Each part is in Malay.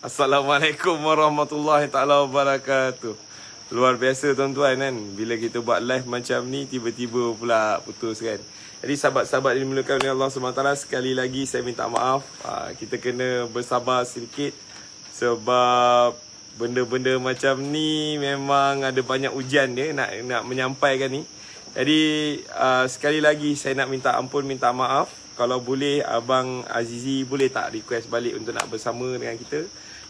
Assalamualaikum warahmatullahi ta'ala wabarakatuh. Luar biasa tuan-tuan kan, bila kita buat live macam ni tiba-tiba pula putus kan. Jadi sahabat-sahabat yang dimulakan oleh Allah SWT, sekali lagi saya minta maaf. Kita kena bersabar sedikit sebab benda-benda macam ni memang ada banyak ujian dia nak menyampaikan ni. Jadi sekali lagi saya nak minta ampun, minta maaf. Kalau boleh Abang Azizi boleh tak request balik untuk nak bersama dengan kita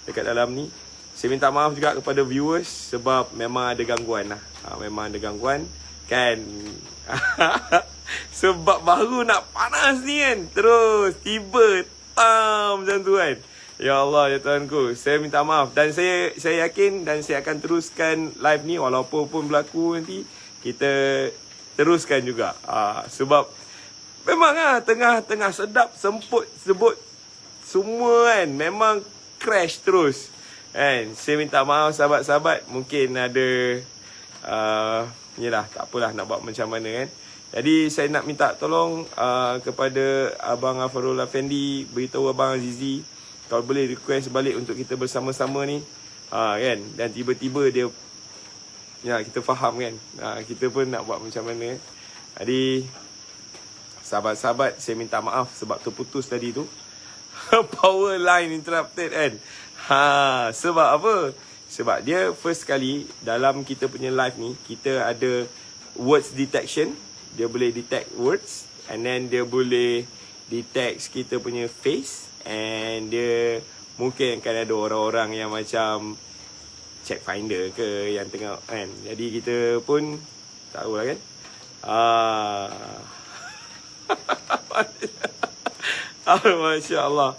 dekat dalam ni. Saya minta maaf juga kepada viewers sebab memang ada gangguan lah. Memang ada gangguan kan. Sebab baru nak panas ni kan, terus tiba tam macam tu kan. Ya Allah, ya Tuhanku, saya minta maaf. Dan saya yakin dan saya akan teruskan live ni walaupun pun berlaku nanti, kita teruskan juga. Sebab memang tengah-tengah sedap, semput, sebut semua kan, memang crash terus kan. Saya minta maaf sahabat-sahabat, mungkin ada yelah, tak apalah nak buat macam mana kan. Jadi saya nak minta tolong kepada Abang Afarul Afendi, beritahu Abang Azizi kalau boleh request balik untuk kita bersama-sama ni kan. Dan tiba-tiba dia, ya, kita faham kan, kita pun nak buat macam mana. Jadi sahabat-sahabat, saya minta maaf sebab terputus tadi tu. Power line interrupted kan. Sebab apa? Sebab dia first kali dalam kita punya live ni, kita ada words detection. Dia boleh detect words, and then dia boleh detect kita punya face, and dia mungkin akan ada orang-orang yang macam check finder ke yang tengah kan. Jadi kita pun tahulah kan. Masya Allah.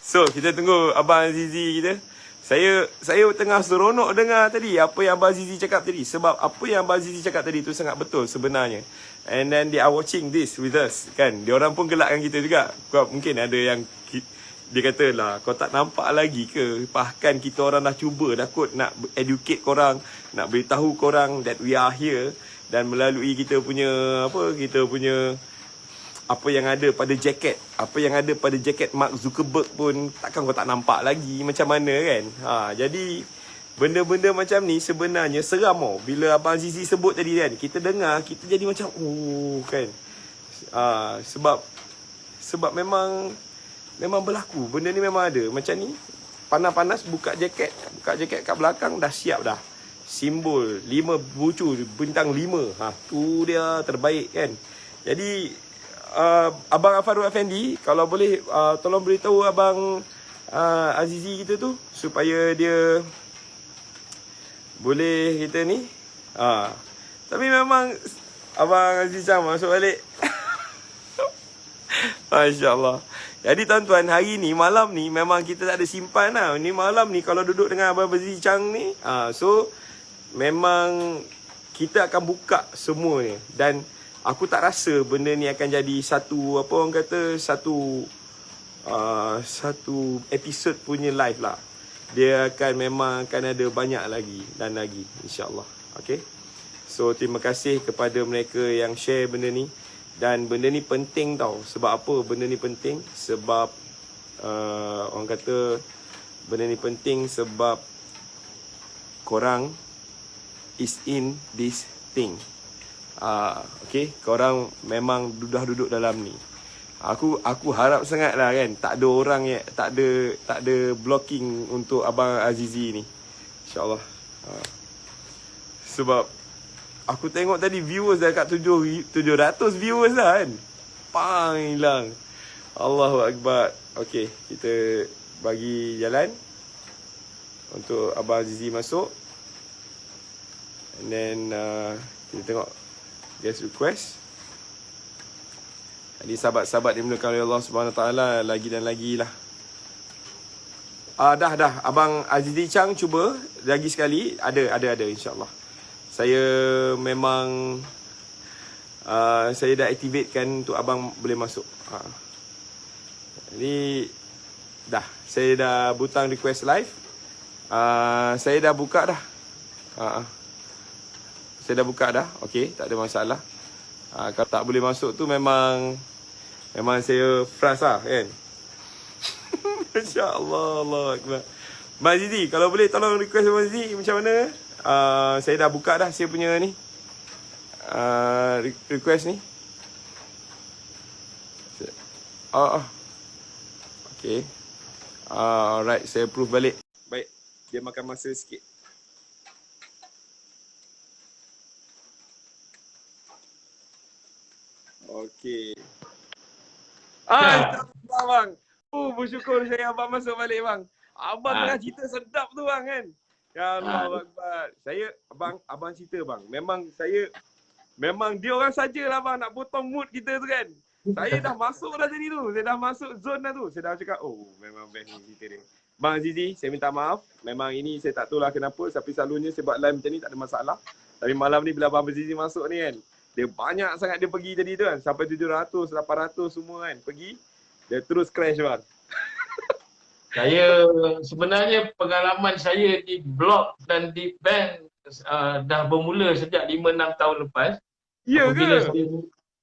So kita tunggu Abang Azizi kita. Saya tengah seronok dengar tadi apa yang Abang Azizi cakap tadi. Sebab apa yang Abang Azizi cakap tadi tu sangat betul sebenarnya. And then they are watching this with us kan. Diorang pun gelakkan kita juga. Mungkin ada yang dia kata lah, kau tak nampak lagi ke? Bahkan kita orang dah cuba, dah kot nak educate korang, nak beritahu korang that we are here. Dan melalui kita punya apa yang ada pada jaket, apa yang ada pada jaket Mark Zuckerberg pun takkan kau tak nampak lagi macam mana kan. Jadi benda-benda macam ni sebenarnya seram tau. Bila Abang Azizi sebut tadi kan, kita dengar, kita jadi macam kan. Sebab memang berlaku. Benda ni memang ada. Macam ni, panas-panas buka jaket kat belakang dah siap dah. Simbol 5 bucu bintang 5. Tu dia terbaik kan. Jadi Abang Afarul Afendi, kalau boleh tolong beritahu Abang Azizi kita tu supaya dia boleh kita ni. Tapi memang Abang Aziz masuk balik. Masya Allah. Jadi tuan-tuan, hari ni, malam ni memang kita tak ada simpan lah. Ni malam ni kalau duduk dengan Abang Aziz Chang ni, so memang kita akan buka semua ni. Dan aku tak rasa benda ni akan jadi satu, apa orang kata, satu episod punya live lah. Dia memang akan ada banyak lagi dan lagi, insyaAllah. Okay. So terima kasih kepada mereka yang share benda ni. Dan benda ni penting tau. Sebab apa benda ni penting? Sebab orang kata benda ni penting sebab korang is in this thing. Okay, korang memang dah duduk dalam ni. Aku harap sangat lah kan, tak ada orang yang tak ada blocking untuk Abang Azizi ni, InsyaAllah. Sebab aku tengok tadi viewers dah kat 700 viewers lah kan. Pang hilang. Allahu Akbar. Okay, kita bagi jalan untuk Abang Azizi masuk. And then kita tengok guest request. Jadi sahabat-sahabat dimulakan oleh Allah SWT, lagi dan lagi lah. Dah Abang Azizi Chang cuba lagi sekali. Ada insyaAllah. Saya memang saya dah activatekan untuk abang boleh masuk. Jadi saya dah butang request live. Saya dah buka dah. Saya dah buka dah. Okey, tak ada masalah. Kalau tak boleh masuk tu memang saya frust lah kan. Masya-Allah, Allahu Akbar. Bang Zizi, kalau boleh tolong request Bang Zizi macam mana? Saya dah buka dah saya punya ni. Request ni. Oh, okay. Alright, saya approve balik. Baik, dia makan masa sikit. Okay. Alhamdulillah bang. Bersyukur saya abang masuk balik bang. Abang tengah cerita sedap tu bang kan. Ya Allah Akbar. Saya abang cerita bang. Memang dia orang sajalah bang nak potong mood kita tu kan. Saya dah masuk dah tadi tu. Saya dah masuk zone dah tu. Saya dah cakap, memang best ni cerita dia. Bang Azizi, saya minta maaf. Memang ini saya tak tahu lah kenapa. Tapi selalunya saya buat live macam ni tak ada masalah. Tapi malam ni bila Bang Azizi masuk ni kan. Dia banyak sangat dia pergi tadi tu kan. Sampai 700, 800 semua kan. Pergi. Dia terus crash bang. Saya sebenarnya pengalaman saya di blog dan di band dah bermula sejak 5-6 tahun lepas. Ya ke?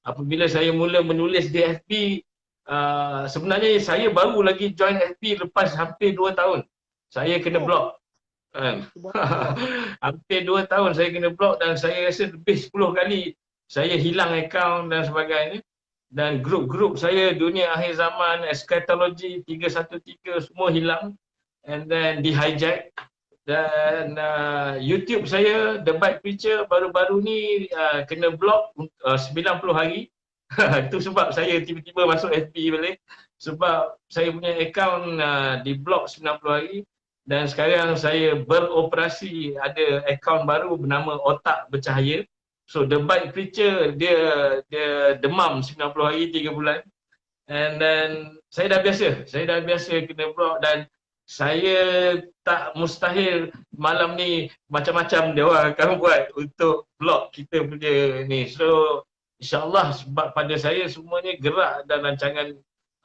Apabila saya mula menulis di FB, sebenarnya saya baru lagi join FB lepas hampir 2 tahun. Saya kena blog. Hampir 2 tahun saya kena blog dan saya rasa lebih 10 kali saya hilang akaun dan sebagainya. Dan grup-grup saya Dunia Akhir Zaman, Eschatology 313 semua hilang. And then di hijack. Dan YouTube saya, The Bike Preacher, baru-baru ni kena block 90 hari. Itu sebab saya tiba-tiba masuk FB balik. Sebab saya punya akaun di block 90 hari. Dan sekarang saya beroperasi ada akaun baru bernama Otak Bercahaya. So The Bike Preacher dia demam 90 hari 3 bulan. And then saya dah biasa kena block dan saya tak mustahil malam ni macam-macam dia orang akan buat untuk block kita punya ni. So insyaAllah sebab pada saya semuanya gerak dan rancangan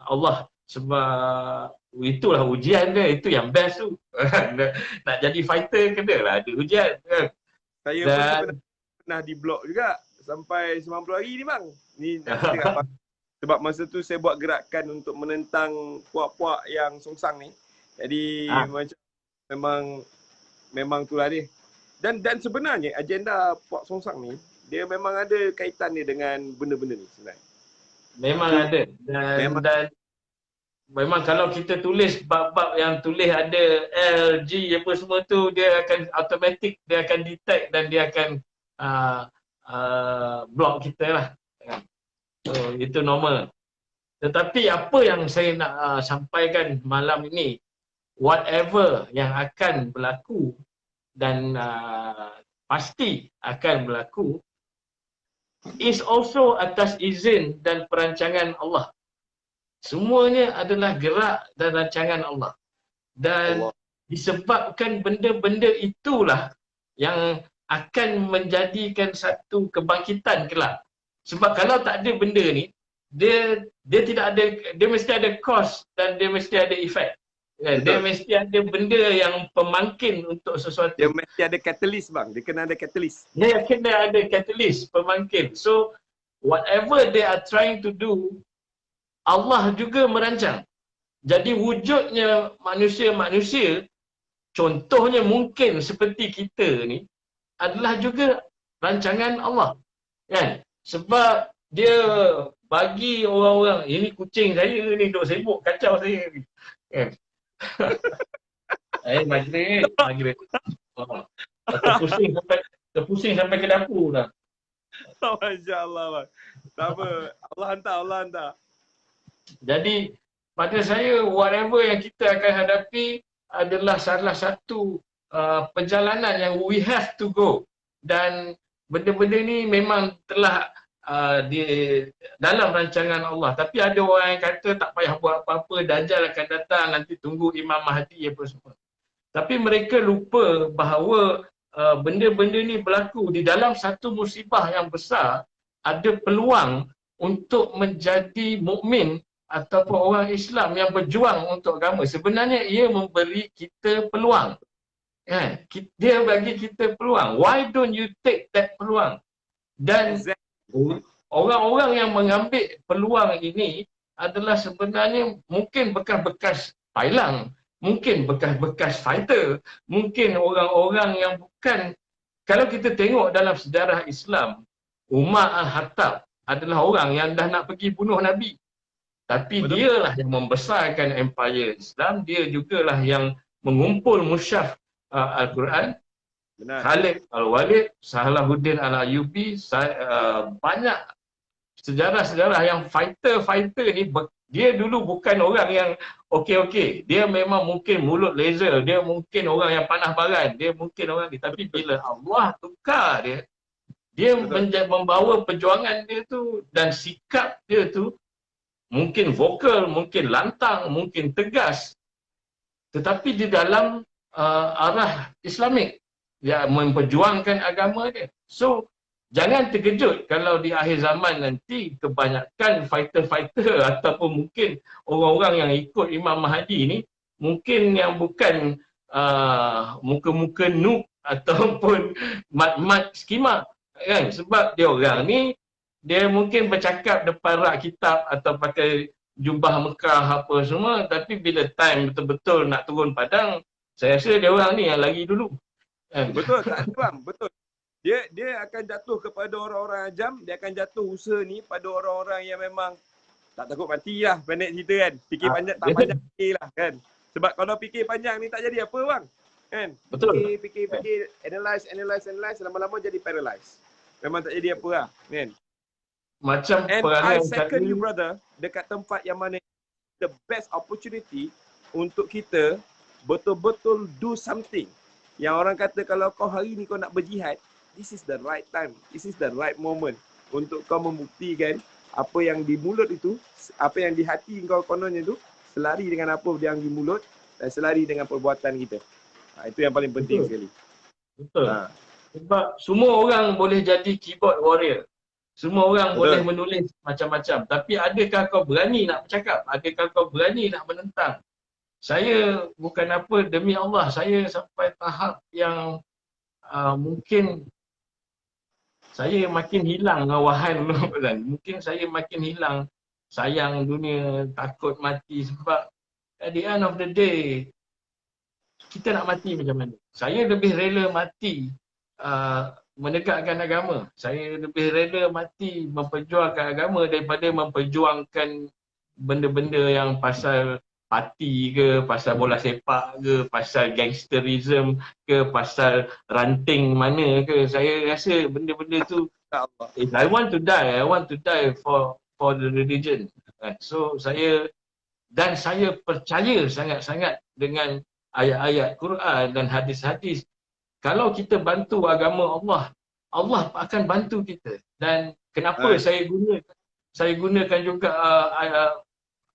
Allah. Sebab itulah ujian dia, itu yang best tu. Nak jadi fighter kenalah ada ujian kan. Saya pun pernah di blog juga sampai 90 hari ni bang. Ni sebab masa tu saya buat gerakan untuk menentang puak-puak yang songsang ni. Jadi macam memang itulah dia. Dan sebenarnya agenda puak songsang ni dia memang ada kaitan dia dengan benda-benda ni sebenarnya. Memang ada. Dan memang kalau kita tulis bab-bab yang tulis ada L, G apa semua tu, dia akan automatic, dia akan detect dan dia akan block kita lah. So itu normal. Tetapi apa yang saya nak sampaikan malam ini, whatever yang akan berlaku dan pasti akan berlaku is also atas izin dan perancangan Allah. Semuanya adalah gerak dan rancangan Allah. Dan disebabkan benda-benda itulah yang akan menjadikan satu kebangkitan kelak. Sebab kalau tak ada benda ni, dia tidak ada, dia mesti ada cause dan dia mesti ada efek. Dia mesti ada benda yang pemangkin untuk sesuatu. Dia mesti ada catalyst bang, dia kena ada catalyst. Dia kena ada catalyst, pemangkin. So whatever they are trying to do, Allah juga merancang. Jadi wujudnya manusia-manusia, contohnya mungkin seperti kita ni, adalah juga rancangan Allah. Kan? Sebab dia bagi orang-orang, ini kucing saya ni duk sibuk kacau saya ni. Kan? Majlis. Terpusing sampai ke dapur dah. Masya-Allah bang. Tak apa, Allah hantar. Jadi pada saya whatever yang kita akan hadapi adalah salah satu perjalanan yang we have to go. Dan benda-benda ni memang telah di dalam rancangan Allah. Tapi ada orang yang kata tak payah buat apa-apa, Dajjal akan datang, nanti tunggu Imam Mahdi apa semua. Tapi mereka lupa bahawa benda-benda ni berlaku di dalam satu musibah yang besar. Ada peluang untuk menjadi mukmin ataupun orang Islam yang berjuang untuk agama. Sebenarnya ia memberi kita peluang. Dia bagi kita peluang. Why don't you take that peluang? Dan orang-orang yang mengambil peluang ini adalah sebenarnya mungkin bekas-bekas Thailand, mungkin bekas-bekas fighter, mungkin orang-orang yang bukan. Kalau kita tengok dalam sejarah Islam, Umar Al-Khattab adalah orang yang dah nak pergi bunuh Nabi. Tapi Betul? dialah yang membesarkan empire Islam, dia jugalah yang mengumpul musyaf Al-Quran. Benar. Khalid Al-Walid, Salahuddin Al-Ayyubi, banyak sejarah-sejarah yang fighter-fighter ni, dia dulu bukan orang yang okey-okey. Dia memang mungkin mulut laser, dia mungkin orang yang panah baran, dia mungkin orang ni. Tapi bila Allah tukar dia, dia membawa perjuangan dia tu dan sikap dia tu mungkin vokal, mungkin lantang, mungkin tegas. Tetapi di dalam arah Islamik, dia memperjuangkan agama dia. So, jangan terkejut kalau di akhir zaman nanti kebanyakan fighter-fighter ataupun mungkin orang-orang yang ikut Imam Mahdi ni mungkin yang bukan muka-muka noob ataupun mat-mat skima kan, sebab dia orang ni dia mungkin bercakap depan rak kitab atau pakai jubah Mekah apa semua, tapi bila time betul-betul nak turun padang, saya rasa dia orang ni yang lari dulu. Betul tak bang? Betul. Dia akan jatuh kepada orang-orang ajam, dia akan jatuh usaha ni pada orang-orang yang memang tak takut mati lah, pendek cerita kan. Fikir panjang tak panjang fikir lah kan. Sebab kalau fikir panjang ni tak jadi apa bang. Kan? Betul. Fikir, analyze, lama-lama jadi paralyzed. Memang tak jadi apa lah kan. Macam And I perangai second you brother, dekat tempat yang mana the best opportunity untuk kita betul-betul do something. Yang orang kata kalau kau hari ni kau nak berjihad, this is the right time, this is the right moment untuk kau membuktikan apa yang di mulut itu, apa yang di hati kau kononnya itu, selari dengan apa yang di mulut dan selari dengan perbuatan kita. Itu yang paling penting sekali. Betul. Sebab semua orang boleh jadi keyboard warrior. Semua orang boleh menulis macam-macam. Tapi adakah kau berani nak bercakap? Adakah kau berani nak menentang? Saya bukan apa, demi Allah, saya sampai tahap yang mungkin saya makin hilang wahan dulu. Mungkin saya makin hilang sayang dunia, takut mati sebab at the end of the day, kita nak mati macam mana? Saya lebih rela mati menegakkan agama. Saya lebih rela mati memperjuangkan agama daripada memperjuangkan benda-benda yang pasal parti ke, pasal bola sepak ke, pasal gangsterism ke, pasal ranting mana ke. Saya rasa benda-benda tu, if I want to die, I want to die for the religion. So saya percaya sangat-sangat dengan ayat-ayat Quran dan hadis-hadis. Kalau kita bantu agama Allah, Allah akan bantu kita. Dan kenapa saya gunakan juga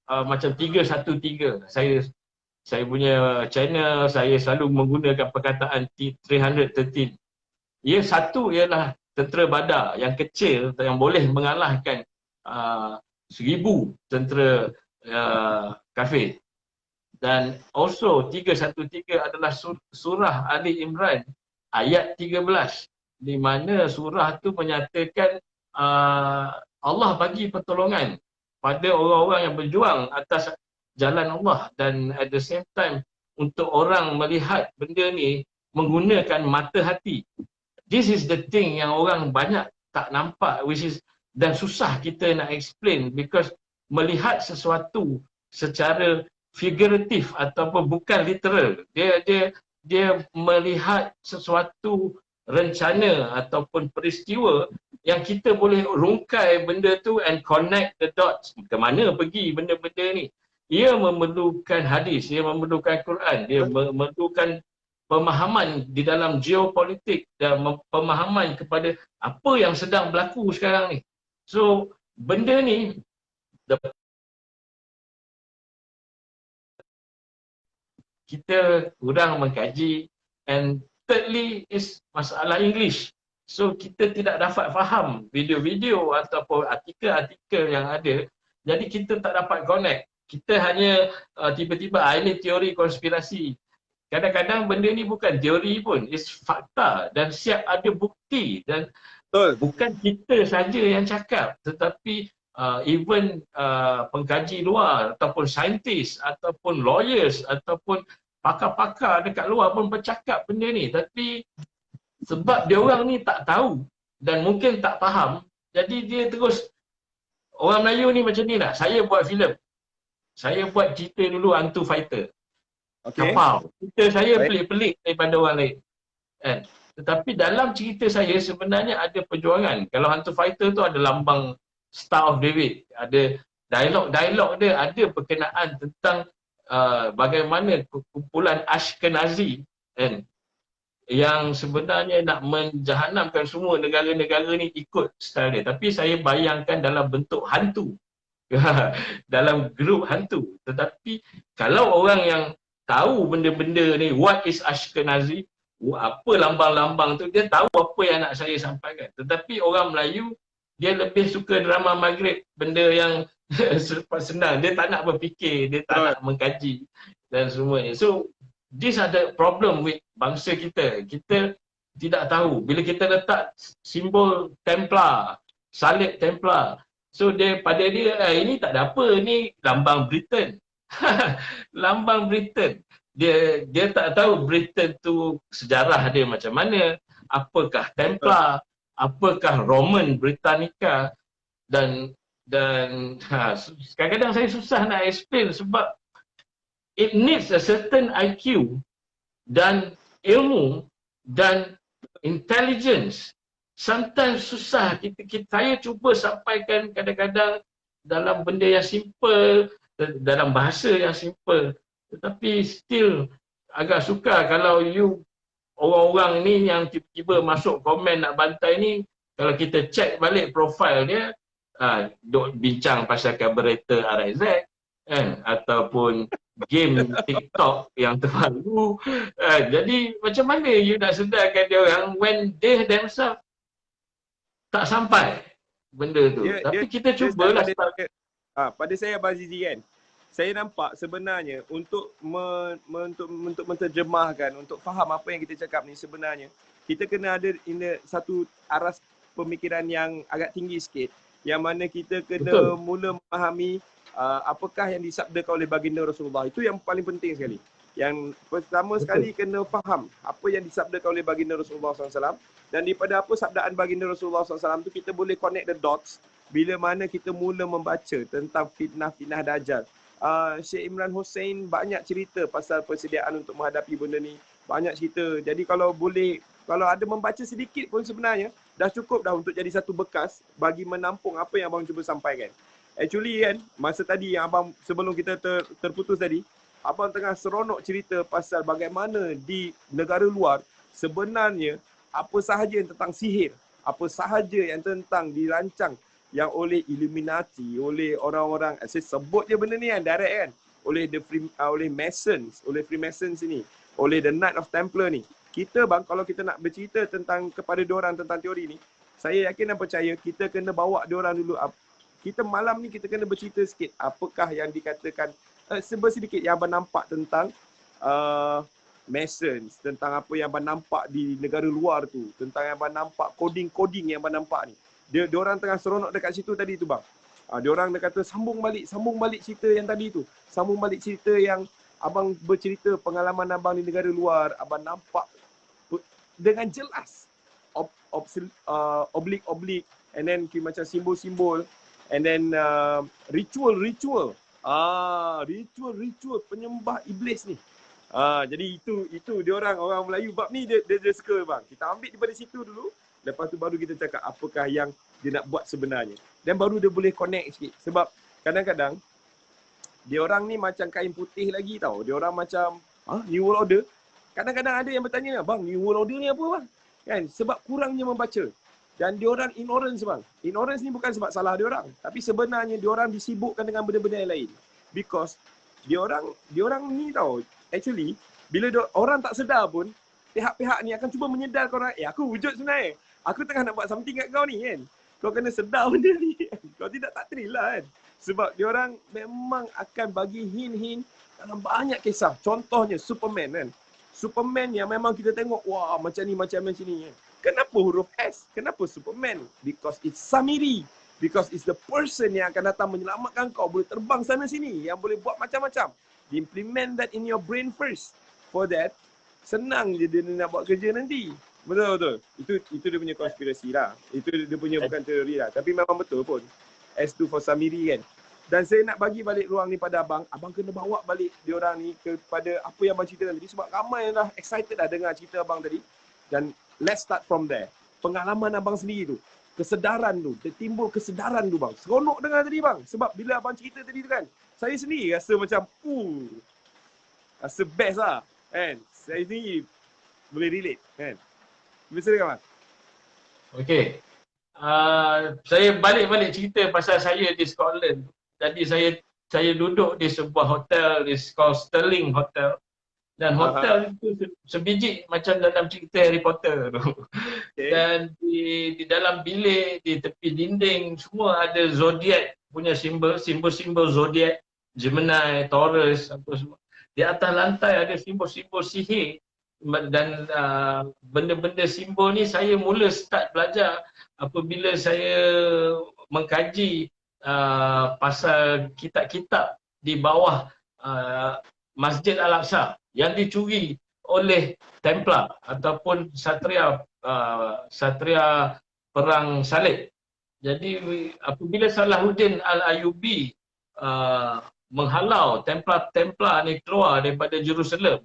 macam 313. Saya punya channel, saya selalu menggunakan perkataan 313. Satu ialah tentera Badar yang kecil yang boleh mengalahkan 1000 tentera kafir. Dan also 313 adalah surah Ali Imran ayat 13, di mana surah tu menyatakan Allah bagi pertolongan pada orang-orang yang berjuang atas jalan Allah, dan at the same time untuk orang melihat benda ni menggunakan mata hati. This is the thing yang orang banyak tak nampak, which is, dan susah kita nak explain, because melihat sesuatu secara figuratif ataupun bukan literal, dia melihat sesuatu rencana ataupun peristiwa yang kita boleh rungkai benda tu and connect the dots. Ke mana pergi benda-benda ni? Ia memerlukan hadis, ia memerlukan Quran, dia memerlukan pemahaman di dalam geopolitik dan pemahaman kepada apa yang sedang berlaku sekarang ni. So, benda ni kita kurang mengkaji, and thirdly is masalah English. So kita tidak dapat faham video-video ataupun artikel-artikel yang ada. Jadi kita tak dapat connect. Kita hanya tiba-tiba ini teori konspirasi. Kadang-kadang benda ni bukan teori pun, it's fakta dan siap ada bukti. Dan bukan kita saja yang cakap, tetapi even pengkaji luar ataupun saintis ataupun lawyers ataupun pakar-pakar dekat luar pun bercakap benda ni, tapi sebab dia orang ni tak tahu dan mungkin tak faham, jadi dia terus, orang Melayu ni macam ni lah. Saya buat filem, saya buat cerita dulu hantu fighter, kapal. Cerita saya pelik-pelik daripada orang lain, kan? Tetapi dalam cerita saya sebenarnya ada perjuangan. Kalau hantu fighter tu ada lambang Star of David, ada dialog-dialog dia, ada berkenaan tentang bagaimana kumpulan Ashkenazi, kan, yang sebenarnya nak menjahanamkan semua negara-negara ni ikut style dia. Tapi saya bayangkan dalam bentuk hantu, dalam grup hantu. Tetapi kalau orang yang tahu benda-benda ni, what is Ashkenazi, apa lambang-lambang tu, dia tahu apa yang nak saya sampaikan. Tetapi orang Melayu, dia lebih suka drama Maghrib, benda yang senang. Dia tak nak berfikir, dia tak nak mengkaji dan semuanya. So, these are the problem with bangsa kita. Kita tidak tahu. Bila kita letak simbol Templar, salib Templar, so dia pada dia, ini tak ada apa, ni lambang Britain. Lambang Britain. Dia tak tahu Britain tu sejarah dia macam mana, apakah Templar, apakah Roman Britannica, dan kadang-kadang saya susah nak explain sebab it needs a certain IQ dan ilmu dan intelligence. Sometimes susah. Saya cuba sampaikan kadang-kadang dalam benda yang simple, dalam bahasa yang simple. Tetapi still agak sukar kalau you orang-orang ni yang tiba-tiba masuk komen nak bantai ni, kalau kita check balik profile dia, duk bincang pasal carburetor RX-Z, kan, ataupun game TikTok yang terbaru. Jadi macam mana you nak sedarkan dia orang when they themselves tak sampai benda tu. Tapi kita cubalah. Pada saya Abang Azizi kan, saya nampak sebenarnya untuk menterjemahkan, untuk faham apa yang kita cakap ni, sebenarnya kita kena ada satu aras pemikiran yang agak tinggi sikit, yang mana kita kena mula memahami apakah yang disabdakan oleh baginda Rasulullah. Itu yang paling penting sekali. Yang pertama sekali kena faham apa yang disabdakan oleh baginda Rasulullah SAW, dan daripada apa sabdaan baginda Rasulullah SAW tu kita boleh connect the dots bila mana kita mula membaca tentang fitnah-fitnah Dajjal. Syekh Imran Hussein banyak cerita pasal persediaan untuk menghadapi benda ni. Banyak cerita. Jadi kalau ada membaca sedikit pun sebenarnya dah cukup dah untuk jadi satu bekas bagi menampung apa yang abang cuba sampaikan. Actually kan, masa tadi yang abang, sebelum kita terputus tadi, abang tengah seronok cerita pasal bagaimana di negara luar sebenarnya apa sahaja yang tentang sihir, apa sahaja yang tentang dirancang yang oleh Illuminati, oleh orang-orang, saya sebut je benda ni kan, direct kan, oleh Masons, oleh Freemasons ni, oleh the Knight of Templar ni. Kita bang, kalau kita nak bercerita tentang kepada diorang tentang teori ni, saya yakin dan percaya kita kena bawa diorang dulu. Kita malam ni kita kena bercerita sikit apakah yang dikatakan, sedikit yang abang nampak tentang Masons, tentang apa yang abang nampak di negara luar tu, tentang yang abang nampak coding-coding yang abang nampak ni. Diorang tengah seronok dekat situ tadi tu bang. Diorang dia kata sambung balik cerita yang tadi tu. Sambung balik cerita yang abang bercerita pengalaman abang di negara luar, abang nampak dengan jelas oblik-oblik, and then macam simbol-simbol, and then ritual ritual penyembah iblis ni. Jadi itu dia orang Melayu bab ni dia suka bang. Kita ambil daripada situ dulu, lepas tu baru kita cakap apakah yang dia nak buat sebenarnya, dan baru dia boleh connect sikit. Sebab kadang-kadang dia orang ni macam kain putih lagi tau. Dia orang macam New World Order. Kadang-kadang ada yang bertanya, bang, New World Order ni apa bang? Kan, sebab kurangnya membaca. Dan dia orang ignorance bang. Ignorance ni bukan sebab salah dia orang, tapi sebenarnya dia orang disibukkan dengan benda-benda yang lain. Because dia orang ni tau, actually bila orang tak sedar pun, pihak-pihak ni akan cuba menyedarkan orang, aku wujud sebenarnya. Aku tengah nak buat something kat kau ni kan. Kau kena sedar benda ni kan. Kau tidak tak thrill lah kan. Sebab diorang memang akan bagi hint-hint dalam banyak kisah. Contohnya Superman kan. Superman yang memang kita tengok, wah macam ni kan. Kenapa huruf S? Kenapa Superman? Because it's Samiri. Because it's the person yang akan datang menyelamatkan kau, boleh terbang sana sini, yang boleh buat macam-macam. Implement that in your brain first. For that, senang je dia nak buat kerja nanti. Betul. Itu dia punya konspirasi lah. Itu dia punya bukan teori lah. Tapi memang betul pun. S2 for Samiri kan. Dan saya nak bagi balik ruang ni pada abang. Abang kena bawa balik diorang ni kepada apa yang abang ceritakan tadi. Sebab ramai yang dah excited dah dengar cerita abang tadi. Dan let's start from there. Pengalaman abang sendiri tu. Kesedaran tu. Timbul kesedaran tu bang. Seronok dengar tadi bang. Sebab bila abang cerita tadi tu kan. Saya sendiri rasa macam, rasa best lah. Kan? Saya sendiri boleh relate. Kan? Silakan bang. Okey. Saya balik-balik cerita pasal saya di Scotland. Jadi saya duduk di sebuah hotel, di Stirling Hotel. Dan hotel itu sebiji macam dalam cerita Harry Potter tu. Okay. Dan di dalam bilik, di tepi dinding, semua ada zodiak punya simbol-simbol zodiak, Gemini, Taurus, apa semua. Di atas lantai ada simbol-simbol sihir. Dan benda-benda simbol ni saya mula start belajar apabila saya mengkaji pasal kitab-kitab di bawah Masjid Al-Aqsa yang dicuri oleh Templar ataupun satria perang salib. Jadi apabila Salahuddin Al-Ayyubi menghalau Templar ni keluar daripada Jerusalem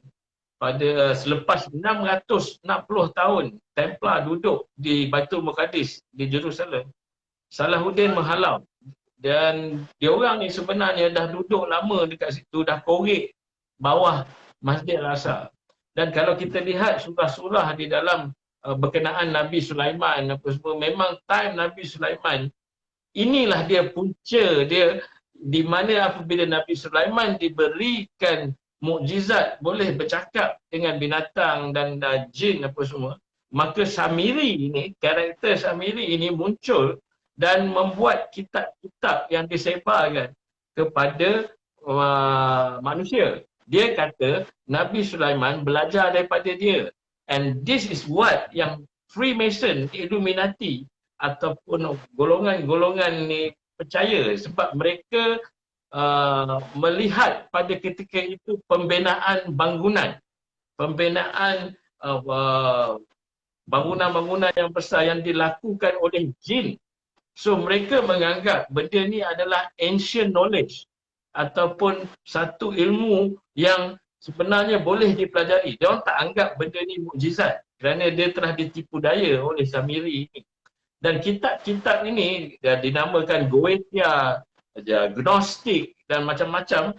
pada selepas 660 tahun Templar duduk di Baitul Muqaddis di Jerusalem, Salahuddin menghalau. Dan diorang ni sebenarnya dah duduk lama dekat situ, dah korek bawah Masjid Al-Aqsa. Dan kalau kita lihat surah-surah di dalam berkenaan Nabi Sulaiman apa semua, memang time Nabi Sulaiman inilah dia punca dia, di mana apabila Nabi Sulaiman diberikan mukjizat boleh bercakap dengan binatang dan jin apa semua, maka Samiri ini, karakter Samiri ini muncul dan membuat kitab-kitab yang disebarkan kepada manusia. Dia kata Nabi Sulaiman belajar daripada dia. And this is what yang Freemason, Illuminati ataupun golongan-golongan ni percaya, sebab mereka melihat pada ketika itu pembinaan bangunan bangunan-bangunan yang besar yang dilakukan oleh jin. So mereka menganggap benda ni adalah ancient knowledge ataupun satu ilmu yang sebenarnya boleh dipelajari. Dia orang tak anggap benda ni mukjizat kerana dia telah ditipu daya oleh Samiri ini. Dan kitab-kitab ini dinamakan Goetia, Gnostik dan macam-macam.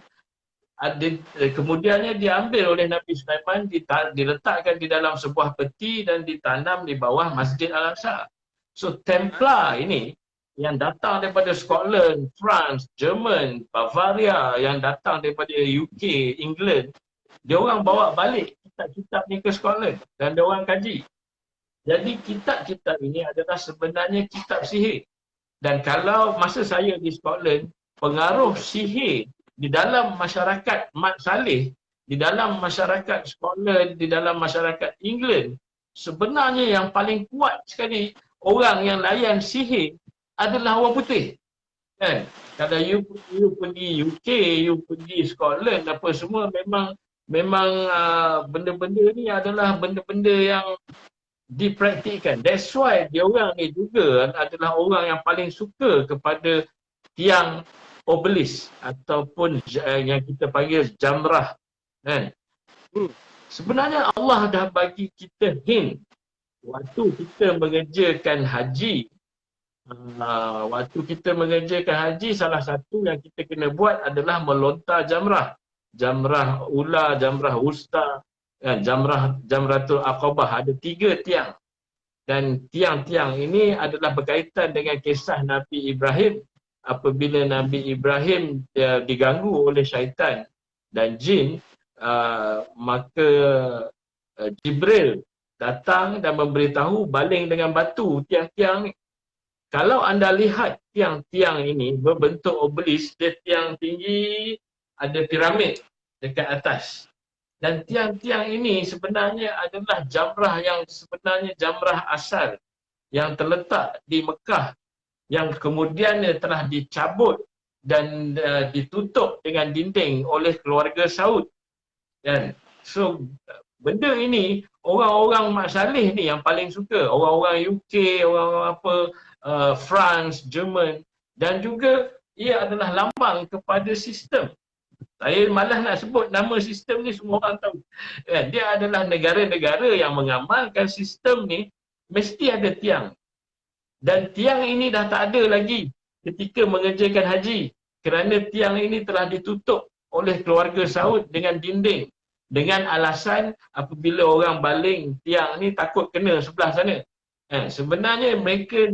Kemudiannya diambil oleh Nabi Sulaiman, diletakkan di dalam sebuah peti dan ditanam di bawah Masjid Al-Aqsa. So Templar ini yang datang daripada Scotland, France, Jerman, Bavaria, yang datang daripada UK, England, dia orang bawa balik kitab-kitab ni ke Scotland dan dia orang kaji. Jadi kitab-kitab ini adalah sebenarnya kitab sihir. Dan kalau masa saya di Scotland, pengaruh sihir di dalam masyarakat Mat Saleh, di dalam masyarakat Scotland, di dalam masyarakat England, sebenarnya yang paling kuat sekali orang yang layan sihir adalah orang putih. Kan? Kalau you pergi UK, you pergi Scotland, apa semua, memang benda-benda ni adalah benda-benda yang dipraktikkan. That's why dia orang ni juga adalah orang yang paling suka kepada tiang obelisk ataupun yang kita panggil jamrah. Kan? Sebenarnya Allah dah bagi kita hint waktu kita mengerjakan haji. Salah satu yang kita kena buat adalah melontar jamrah. Jamrah ula, jamrah wusta, jamratul aqabah. Ada 3 tiang. Dan tiang-tiang ini adalah berkaitan dengan kisah Nabi Ibrahim. Apabila Nabi Ibrahim diganggu oleh syaitan dan jin, maka Jibril datang dan memberitahu baling dengan batu tiang-tiang ni. Kalau anda lihat tiang-tiang ini berbentuk obelisk, dia tiang tinggi, ada piramid dekat atas. Dan tiang-tiang ini sebenarnya adalah jamrah yang sebenarnya jamrah asal yang terletak di Mekah yang kemudian telah dicabut dan ditutup dengan dinding oleh keluarga Saud. Kan? So benda ini orang-orang Mak Saleh ni yang paling suka, orang-orang UK, orang-orang apa, France, Jerman, dan juga ia adalah lambang kepada sistem. Saya malas nak sebut nama sistem ni, semua orang tahu. Dia adalah negara-negara yang mengamalkan sistem ni mesti ada tiang. Dan tiang ini dah tak ada lagi ketika mengerjakan haji, kerana tiang ini telah ditutup oleh keluarga Saud dengan dinding, dengan alasan apabila orang baling tiang ni takut kena sebelah sana. Sebenarnya mereka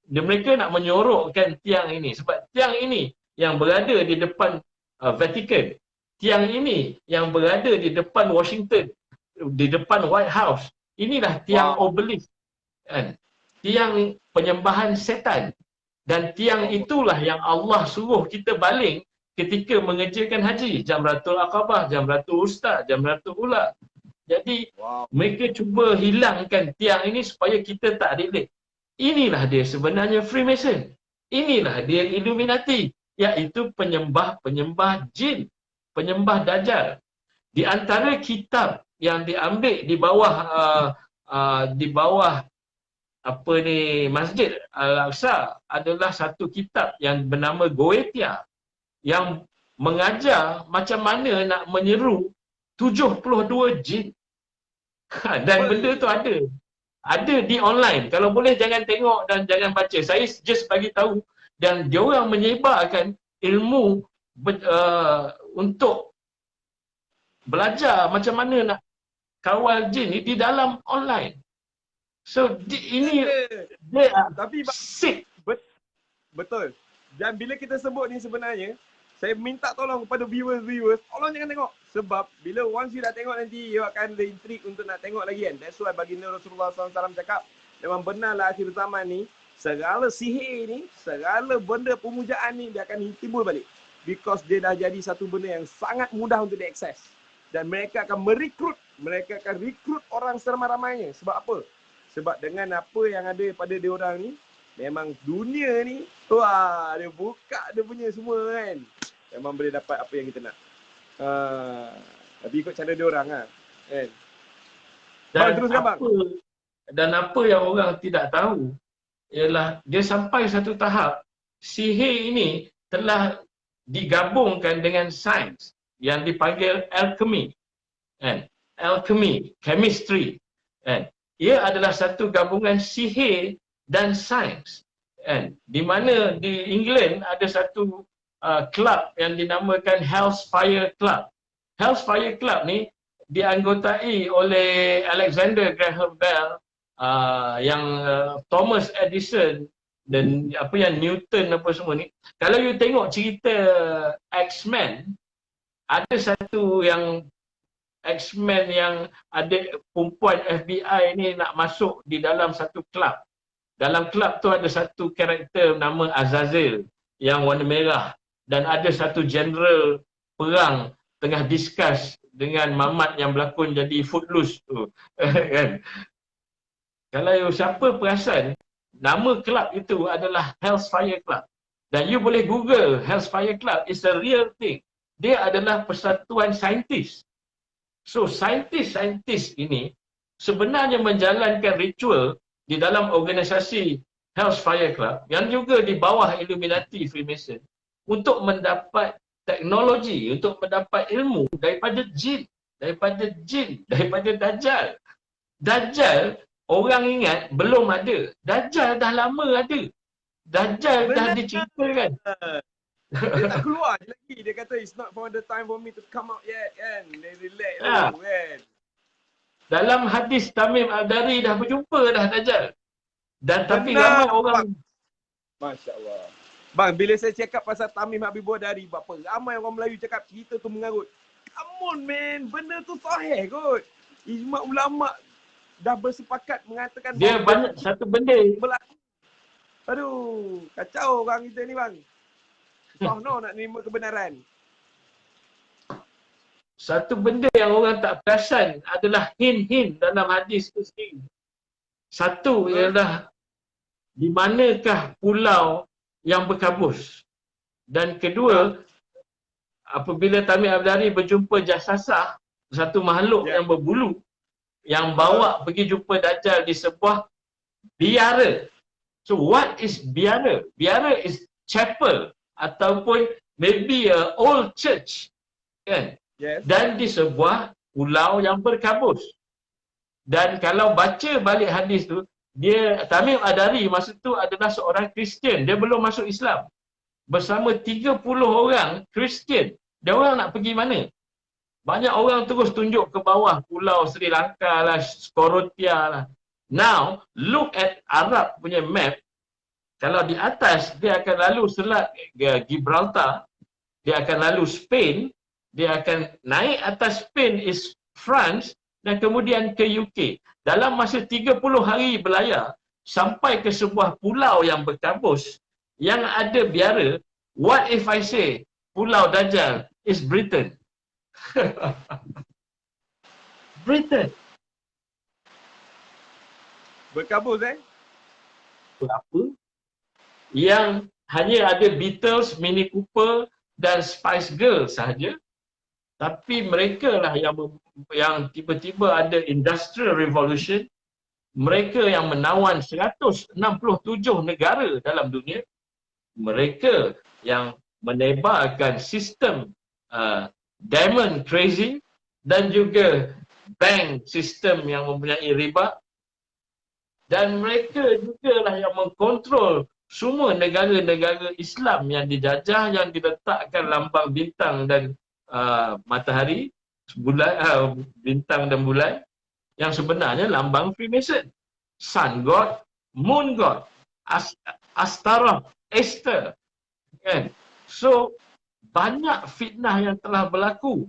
mereka nak menyorokkan tiang ini, sebab tiang ini yang berada di depan Vatican, tiang ini yang berada di depan Washington, di depan White House, inilah tiang obelisk, tiang penyembahan setan. Dan tiang itulah yang Allah suruh kita baling ketika mengerjakan haji. Jamratul Aqabah, Jamratul Wusta, Jamratul Ula. Jadi mereka cuba hilangkan tiang ini supaya kita tak relate. Inilah dia sebenarnya Freemason. Inilah dia Illuminati, iaitu penyembah-penyembah jin, penyembah Dajjal. Di antara kitab yang diambil di bawah apa ni, Masjid Al-Aqsa adalah satu kitab yang bernama Goetia, yang mengajar macam mana nak menyeru 72 jin. Dan benda tu ada di online. Kalau boleh jangan tengok dan jangan baca. Saya just bagi tahu, dan dia orang menyebarkan ilmu untuk belajar macam mana nak kawal jin ni di dalam online. So ini dia Tapi sick. betul. Dan bila kita sebut ni sebenarnya, saya minta tolong kepada viewers, tolong jangan tengok. Sebab bila once you dah tengok nanti, you akan ada intrik untuk nak tengok lagi kan. That's why baginda Rasulullah SAW cakap, memang benarlah akhir zaman ni, segala sihir ni, segala benda pemujaan ni, dia akan timbul balik. Because dia dah jadi satu benda yang sangat mudah untuk diakses. Dan mereka akan merekrut orang seramai-ramainya. Sebab apa? Sebab dengan apa yang ada pada dia orang ni, memang dunia ni, wah, dia buka dia punya semua kan. Memang boleh dapat apa yang kita nak. Tapi ikut cara dia orang kan. Dan apa yang orang tidak tahu ialah dia sampai satu tahap sihir ini telah digabungkan dengan sains yang dipanggil alchemy. Alchemy, chemistry. Ia adalah satu gabungan sihir dan sains. Di mana di England ada satu club yang dinamakan Hellfire Club. Hellfire Club ni dianggotai oleh Alexander Graham Bell, yang Thomas Edison dan apa yang Newton apa semua ni. Kalau you tengok cerita X-Men, ada satu yang X-Men yang ada perempuan FBI ni nak masuk di dalam satu kelab. Dalam kelab tu ada satu karakter nama Azazel yang warna merah, dan ada satu general perang tengah discuss dengan mamat yang berlakon jadi Footloose tu. Kan? Kalau siapa perasan, nama kelab itu adalah Hellfire Club. Dan you boleh Google Hellfire Club, is a real thing. Dia adalah persatuan saintis. So saintis-saintis ini sebenarnya menjalankan ritual di dalam organisasi Hellfire Club yang juga di bawah Illuminati Freemason untuk mendapat teknologi, untuk mendapat ilmu daripada jin, daripada Dajjal. Dajjal, orang ingat belum ada. Dajjal dah lama ada. Dajjal dah diceritakan. Dia tak keluar je lagi. Dia kata it's not for the time for me to come out yet kan. Dia relax dulu kan. Dalam hadis Tamim Al-Dari dah berjumpa dah Dajjal. Dan tapi ramai orang. Masya Allah. Bang, bila saya cakap pasal Tamim Habib Dari, berapa ramai orang Melayu cakap cerita tu mengarut. Come on man, benda tu sahih kot. Ijma' ulama' dah bersepakat mengatakan dia banyak satu benda berlaku. Aduh, kacau orang kita ni bang. Susah nak nerima kebenaran. Satu benda yang orang tak perasan adalah hin-hin dalam hadis tu sendiri. Satu ialah di manakah pulau yang berkabus? Dan kedua, apabila Tamim Abdari berjumpa Jasasah, satu makhluk yang berbulu, yang bawa pergi jumpa Dajjal di sebuah biara. So what is biara? Biara is chapel ataupun maybe a old church, kan? Yes. Dan di sebuah pulau yang berkabus. Dan kalau baca balik hadis tu, dia Tamim Adari masa tu adalah seorang Kristian, dia belum masuk Islam. Bersama 30 orang Kristian. Dia orang nak pergi mana? Banyak orang terus tunjuk ke bawah, pulau Sri Lanka lah, Skorotia lah. Now, look at Arab punya map. Kalau di atas, dia akan lalu Selat Gibraltar, dia akan lalu Spain, dia akan naik atas Spain is France, dan kemudian ke UK. Dalam masa 30 hari berlayar, sampai ke sebuah pulau yang berkabus, yang ada biara. What if I say, Pulau Dajjal is Britain? Britain. Berkabus Apa? Yang hanya ada Beatles, Mini Cooper dan Spice Girls sahaja. Tapi mereka lah yang tiba-tiba ada Industrial Revolution. Mereka yang menawan 167 negara dalam dunia. Mereka yang menebarkan sistem diamond crazy dan juga bank sistem yang mempunyai riba. Dan mereka jugalah yang mengkontrol semua negara-negara Islam yang dijajah, yang diletakkan lambang bintang dan matahari, bulan, bintang dan bulan, yang sebenarnya lambang Freemason. Sun God, Moon God, Astara, Esther. Kan? So, banyak fitnah yang telah berlaku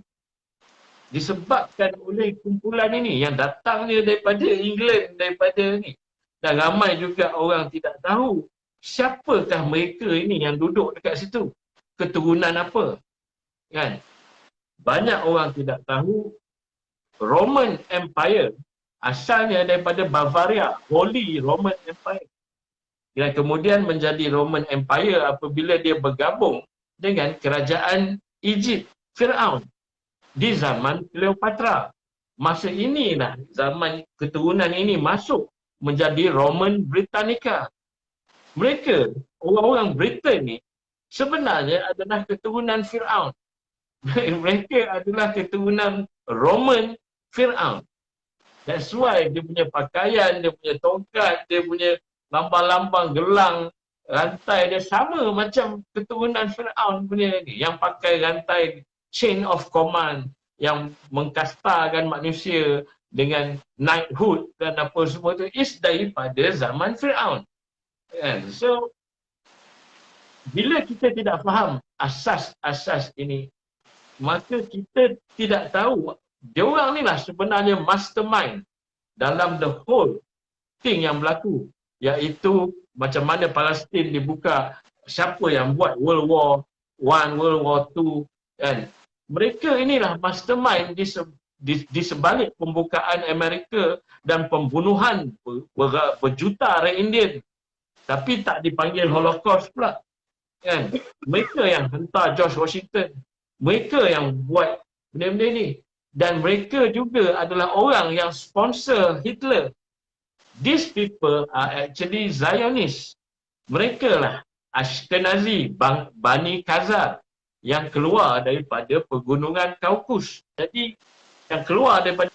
disebabkan oleh kumpulan ini yang datangnya daripada England, daripada ni. Dan ramai juga orang tidak tahu siapakah mereka ini yang duduk dekat situ. Keturunan apa. Kan? Banyak orang tidak tahu Roman Empire asalnya daripada Bavaria, Holy Roman Empire. Dan kemudian menjadi Roman Empire apabila dia bergabung dengan kerajaan Egypt, Firaun di zaman Cleopatra. Masa inilah zaman keturunan ini masuk menjadi Roman Britannica. Mereka, orang-orang Britain ni sebenarnya adalah keturunan Firaun. Mereka adalah keturunan Roman Firaun. That's why dia punya pakaian, dia punya tongkat, dia punya lambang-lambang gelang, rantai dia sama macam keturunan Firaun punya ni. Yang pakai rantai chain of command yang mengkastakan manusia dengan knighthood dan apa semua tu is daripada zaman Firaun. So, bila kita tidak faham asas-asas ini, maka kita tidak tahu diorang ni lah sebenarnya mastermind dalam the whole thing yang berlaku, iaitu macam mana Palestin dibuka, siapa yang buat World War I, World War II, kan? Mereka inilah mastermind di sebalik pembukaan Amerika dan pembunuhan berjuta orang Indian, tapi tak dipanggil Holocaust pula, kan? Mereka yang hantar George Washington, mereka yang buat benda-benda ni, dan mereka juga adalah orang yang sponsor Hitler. These people are actually Zionists. Mereka lah Ashkenazi, Bani Khazar yang keluar daripada pegunungan Kaukus. Jadi yang keluar daripada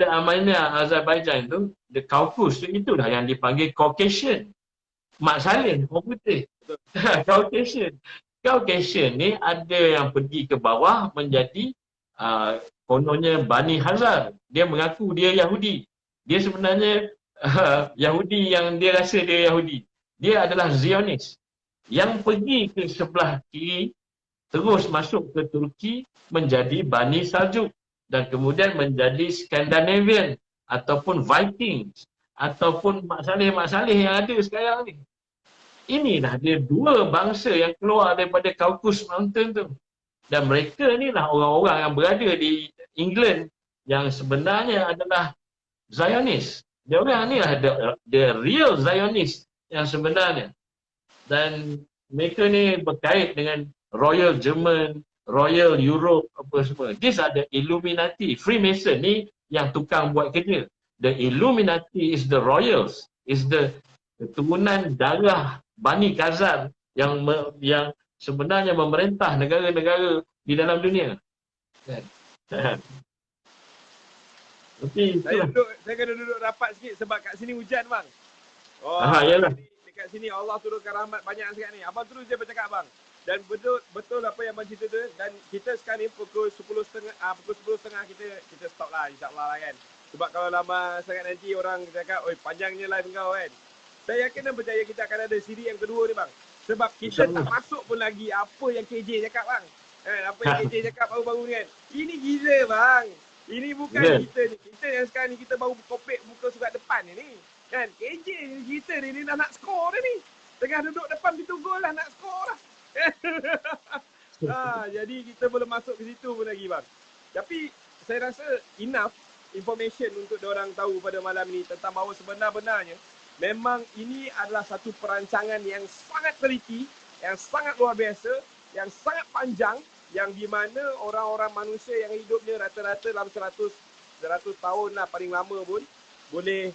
Armenia, Azerbaijan tu, the Kaukus tu, itulah yang dipanggil Caucasian. Mak Saleh, orang putih. Caucasian. Caucasian ni ada yang pergi ke bawah menjadi kononnya Bani Khazar. Dia mengaku dia Yahudi. Dia sebenarnya Yahudi yang dia rasa dia Yahudi. Dia adalah Zionis. Yang pergi ke sebelah kiri, terus masuk ke Turki menjadi Bani Saljuk. Dan kemudian menjadi Scandinavian ataupun Vikings ataupun Mak Saleh yang ada sekarang ni. Inilah dia dua bangsa yang keluar daripada Caucasus Mountain tu. Dan mereka ni lah orang-orang yang berada di England yang sebenarnya adalah Zionis. Dia orang ni lah the real Zionist yang sebenarnya. Dan mereka ni berkait dengan Royal German, Royal Europe, apa semua. These are the Illuminati. Freemason ni yang tukang buat kerja. The Illuminati is the royals, is the keturunan darah Bani Khazar yang sebenarnya memerintah negara-negara di dalam dunia. Kan? Tapi itulah. Saya kena duduk rapat sikit sebab kat sini hujan bang. Oh, Yalah. jadi dekat sini Allah turunkan rahmat banyak sangat ni. Abang terus je bercakap bang. Dan betul apa yang abang cerita tu. Dan kita sekarang ni pukul 10.30 kita stop lah insyaAllah lah kan. Sebab kalau lama sangat nanti orang cakap, oi panjangnya live kau kan. Saya yakin dan percaya kita akan ada siri yang kedua ni bang. Sebab kita tak masuk pun lagi apa yang KJ cakap bang. Apa yang KJ cakap baru-baru ni kan. Ini gila bang. Ini bukan kita ni. Kita yang sekarang ni kita baru kopek muka surat depan ni. Kan KJ ni kita ni dah nak skor dah ni. Tengah duduk depan pintu gol lah nak skor lah. Jadi kita belum masuk ke situ pun lagi bang. Tapi saya rasa enough information untuk diorang tahu pada malam ni tentang bahawa sebenar-benarnya memang ini adalah satu perancangan yang sangat teliti, yang sangat luar biasa, yang sangat panjang, yang di mana orang-orang manusia yang hidupnya rata-rata dalam 100 tahun lah paling lama pun boleh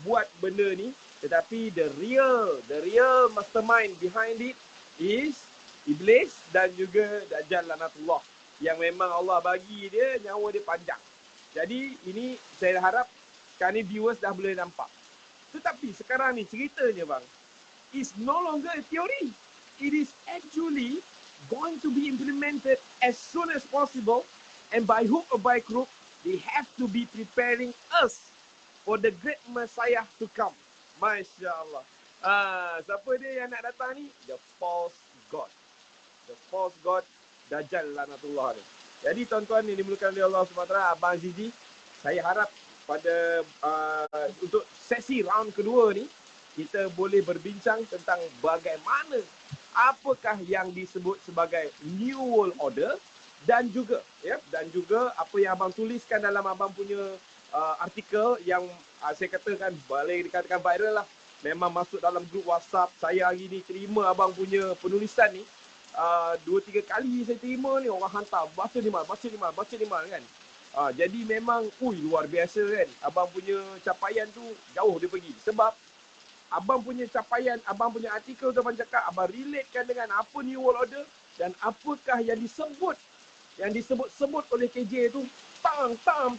buat benda ni. Tetapi the real mastermind behind it is Iblis dan juga Dajjal Lanatullah, yang memang Allah bagi dia nyawa dia panjang. Jadi ini saya harap sekarang ni viewers dah boleh nampak. Tetapi sekarang ni ceritanya bang, is no longer a theory. It is actually going to be implemented as soon as possible, and by hook or by crook, they have to be preparing us for the great Messiah to come. Masya Allah. Siapa dia yang nak datang ni? The false God. The false God, Dajjal Lanatullah ni. Jadi tuan-tuan yang dimulakan oleh Allah SWT, Abang Azizi, saya harap pada untuk sesi round kedua ni, kita boleh berbincang tentang bagaimana, apakah yang disebut sebagai New World Order, dan juga apa yang abang tuliskan dalam abang punya artikel yang saya katakan boleh dikatakan viral lah. Memang masuk dalam grup WhatsApp. Saya hari ni terima abang punya penulisan ni. 2-3 kali saya terima ni orang hantar baca ni mal kan. Jadi memang luar biasa kan. Abang punya capaian tu jauh dia pergi. Sebab abang punya capaian, abang punya artikel tu abang cakap, abang relatekan dengan apa New World Order dan apakah yang disebut oleh KJ tu. Tam.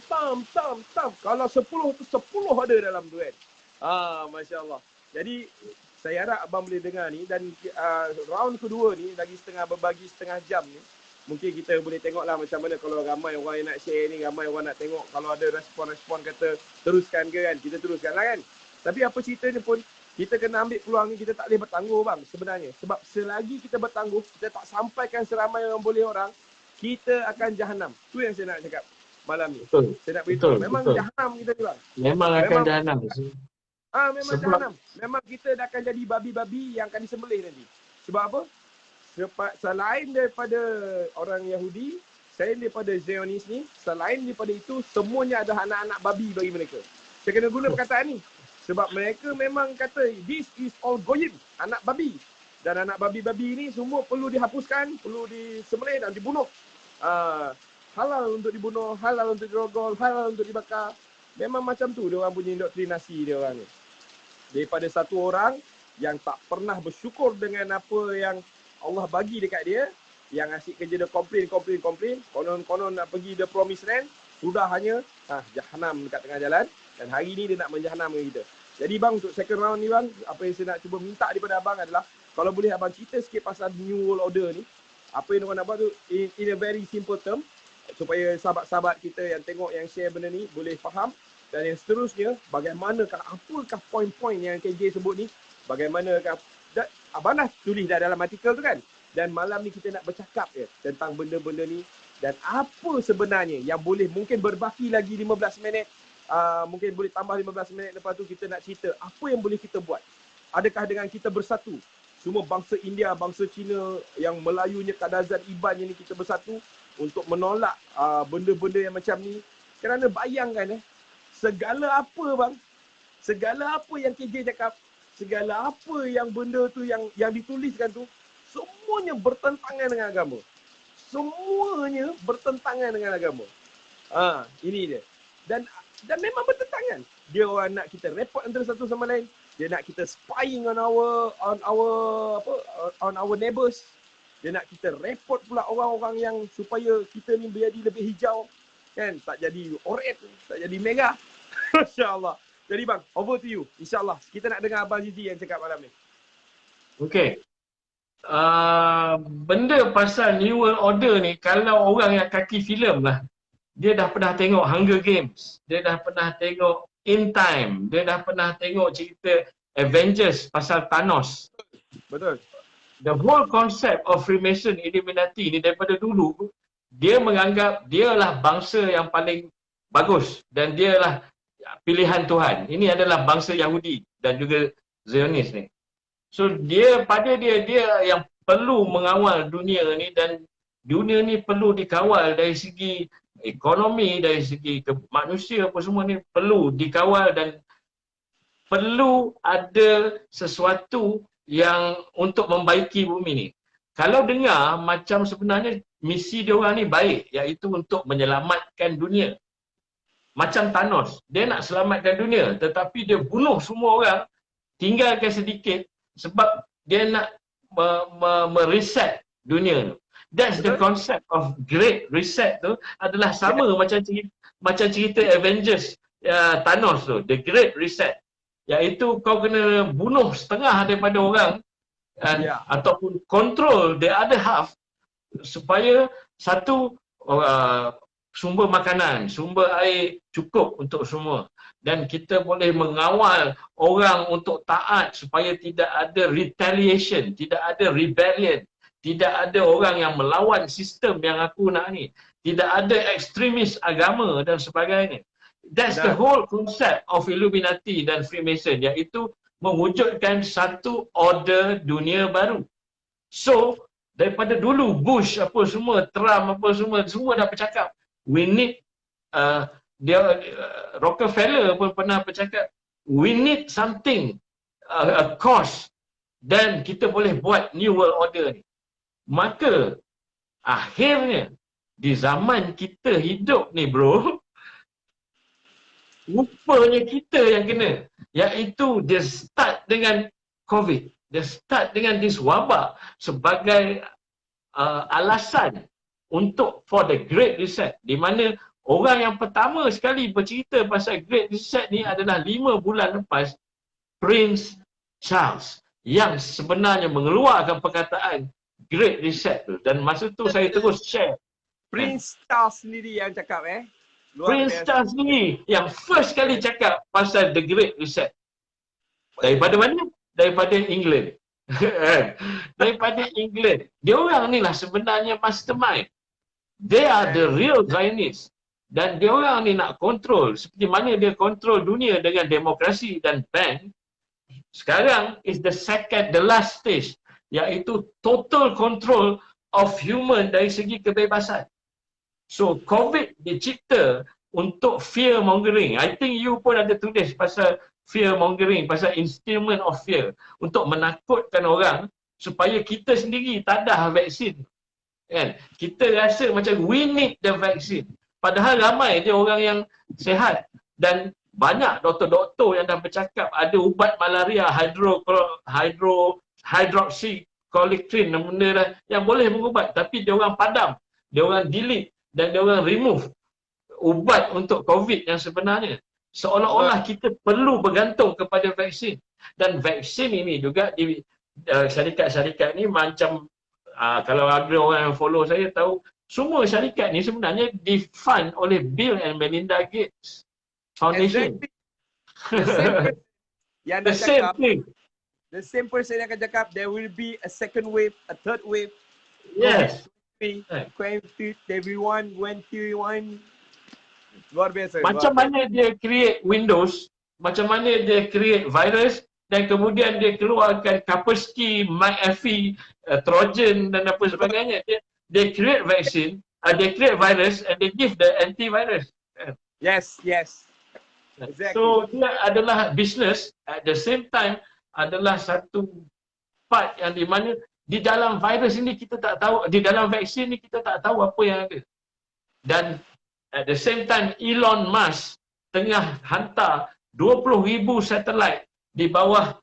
Kalau 10 tu 10 ada dalam tu kan. Masya Allah. Jadi saya harap abang boleh dengar ni, dan round kedua ni lagi berbagi setengah jam ni. Mungkin kita boleh tengoklah macam mana kalau ramai orang yang nak share ni, ramai orang nak tengok. Kalau ada respon-respon kata teruskan ke kan, kita teruskan lah kan. Tapi apa ceritanya pun, kita kena ambil peluang ni, kita tak boleh bertangguh bang sebenarnya. Sebab selagi kita bertangguh, kita tak sampaikan seramai yang boleh orang, kita akan jahanam. Tu yang saya nak cakap malam ni. Betul. Saya nak beritahu, memang jahanam kita ni bang. Memang akan jahanam. Memang jahanam. Memang kita dah akan jadi babi-babi yang akan disembelih nanti. Sebab apa? Selain daripada orang Yahudi, selain daripada Zionis ni, selain daripada itu, semuanya ada anak-anak babi bagi mereka. Saya kena guna perkataan ni. Sebab mereka memang kata, this is all goyim, anak babi. Dan anak babi-babi ni semua perlu dihapuskan, perlu disembelih dan dibunuh. Halal untuk dibunuh, halal untuk dirogol, halal untuk dibakar. Memang macam tu dia orang punya indoktrinasi dia orang ni. Daripada satu orang yang tak pernah bersyukur dengan apa yang Allah bagi dekat dia, yang asyik kerja dia komplain, konon nak pergi the promised land, sudah hanya jahanam dekat tengah jalan, dan hari ni dia nak menjahanamkan kita. Jadi bang, untuk second round ni bang, apa yang saya nak cuba minta daripada abang adalah, kalau boleh abang cerita sikit pasal New World Order ni, apa yang diorang nak buat tu in a very simple term, supaya sahabat-sahabat kita yang tengok, yang share benda ni boleh faham. Dan yang seterusnya, apakah poin-poin yang KJ sebut ni, bagaimanakah, abang dah tulis dah dalam artikel tu kan. Dan malam ni kita nak bercakap tentang benda-benda ni, dan apa sebenarnya yang boleh, mungkin berbaki lagi 15 minit, mungkin boleh tambah 15 minit lepas tu kita nak cerita apa yang boleh kita buat. Adakah dengan kita bersatu, semua bangsa India, bangsa Cina, yang Melayunya, Kadazan, Ibannya ni, kita bersatu untuk menolak benda-benda yang macam ni. Kerana bayangkan segala apa bang, segala apa yang KJ cakap, segala apa yang benda tu yang dituliskan tu, semuanya bertentangan dengan agama. Semuanya bertentangan dengan agama. Ini dia. Dan memang bertentangan. Dia orang nak kita report antara satu sama lain. Dia nak kita spying on our neighbours. Dia nak kita report pula orang-orang yang supaya kita ni menjadi lebih hijau. Kan? Tak jadi orange, tak jadi merah. Masya-Allah. Jadi bang, over to you. InsyaAllah. Kita nak dengar Abang Zizi yang cakap malam ni. Okey. Benda pasal New World Order ni, kalau orang yang kaki filem lah, dia dah pernah tengok Hunger Games, dia dah pernah tengok In Time, dia dah pernah tengok cerita Avengers pasal Thanos. Betul. The whole concept of Freemason Illuminati ni daripada dulu, dia menganggap dialah bangsa yang paling bagus dan dialah pilihan Tuhan. Ini adalah bangsa Yahudi dan juga Zionis ni. So dia yang perlu mengawal dunia ni, dan dunia ni perlu dikawal dari segi ekonomi, dari segi manusia apa semua ni perlu dikawal, dan perlu ada sesuatu yang untuk membaiki bumi ni. Kalau dengar macam sebenarnya misi dia orang ni baik, iaitu untuk menyelamatkan dunia. Macam Thanos, dia nak selamatkan dunia tetapi dia bunuh semua orang, tinggalkan sedikit sebab dia nak mereset dunia tu. That's the concept of Great Reset tu, adalah sama macam cerita Avengers Thanos tu, The Great Reset. Iaitu kau kena bunuh setengah daripada orang ataupun control the other half supaya satu sumber makanan, sumber air cukup untuk semua, dan kita boleh mengawal orang untuk taat supaya tidak ada retaliation, tidak ada rebellion, tidak ada orang yang melawan sistem yang aku nak ni, tidak ada ekstremis agama dan sebagainya. That's the whole concept of Illuminati dan Freemason, iaitu mewujudkan satu order dunia baru. So daripada dulu Bush apa semua, Trump apa semua dah bercakap, we need Rockefeller pun pernah bercakap, we need something, a cause, dan kita boleh buat New World Order ni. Maka akhirnya di zaman kita hidup ni bro, rupanya kita yang kena, iaitu dia start dengan COVID, dia start dengan this wabak sebagai alasan untuk for the Great Reset, di mana orang yang pertama sekali bercerita pasal Great Reset ni adalah 5 bulan lepas, Prince Charles, yang sebenarnya mengeluarkan perkataan Great Reset tu, dan masa tu saya terus share. Prince Charles sendiri yang cakap Prince Charles ni yang first kali cakap pasal the Great Reset. Daripada mana? Daripada England. Daripada England. Dia orang ni lah sebenarnya mastermind. They are the real Zionists. Dan dia orang ni nak kontrol seperti mana dia kontrol dunia dengan demokrasi dan bank. Sekarang is the last stage, iaitu total control of human dari segi kebebasan. So COVID dicipta untuk fear mongering. I think you pun ada tulis pasal fear mongering, pasal instrument of fear, untuk menakutkan orang supaya kita sendiri tadah vaksin. Kan? Kita rasa macam we need the vaccine. Padahal ramai je orang yang sehat, dan banyak doktor-doktor yang dah bercakap ada ubat malaria hydroxychloroquine benda dah yang boleh mengubat, tapi dia orang padam, dia orang delete dan dia orang remove ubat untuk COVID yang sebenarnya. Seolah-olah kita perlu bergantung kepada vaksin. Dan vaksin ini juga di syarikat-syarikat ni macam kalau ada orang yang follow saya tahu, semua syarikat ni sebenarnya di-fund oleh Bill and Melinda Gates Foundation. The same thing. The same person yang akan cakap there will be a second wave, a third wave. Yes. 21. Luar biasa. Macam mana dia create Windows, macam mana dia create virus, dan kemudian dia keluarkan Kaspersky, McAfee, Trojan dan apa sebagainya. They create vaccine, they create virus and they give the antivirus. Yes. Exactly. So dia adalah business, at the same time adalah satu part yang di mana di dalam virus ini kita tak tahu, di dalam vaksin ni kita tak tahu apa yang ada. Dan at the same time Elon Musk tengah hantar 20,000 satelit di bawah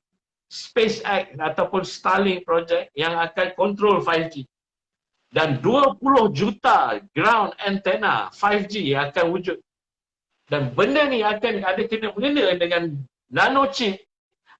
SpaceX ataupun Starlink project yang akan kontrol 5G. Dan 20 juta ground antenna 5G yang akan wujud. Dan benda ni akan ada kena mengena dengan nanochip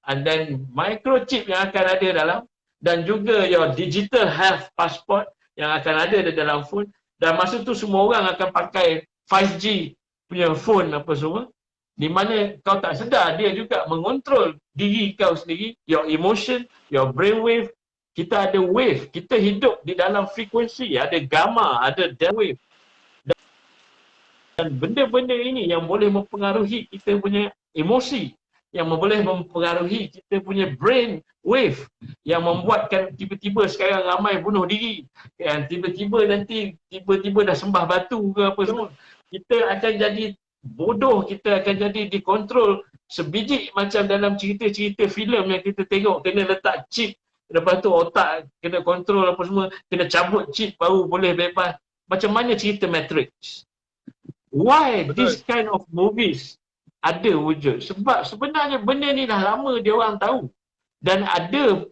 dan microchip yang akan ada dalam, dan juga your digital health passport yang akan ada di dalam phone. Dan masa tu semua orang akan pakai 5G punya phone apa semua, di mana kau tak sedar dia juga mengontrol diri kau sendiri, your emotion, your brain wave. Kita ada wave, kita hidup di dalam frekuensi, ada gamma, ada delta wave. Dan benda-benda ini yang boleh mempengaruhi kita punya emosi, yang boleh mempengaruhi kita punya brain wave, yang membuatkan tiba-tiba sekarang ramai bunuh diri, yang tiba-tiba nanti tiba-tiba dah sembah batu ke apa semua. Kita akan jadi bodoh, kita akan jadi dikontrol sebiji macam dalam cerita-cerita filem yang kita tengok, kena letak chip, lepas tu otak kena kontrol apa semua, kena cabut chip baru boleh bebas. Macam mana cerita Matrix. Why this kind of movies ada wujud? Sebab sebenarnya benda ni dah lama dia orang tahu. Dan ada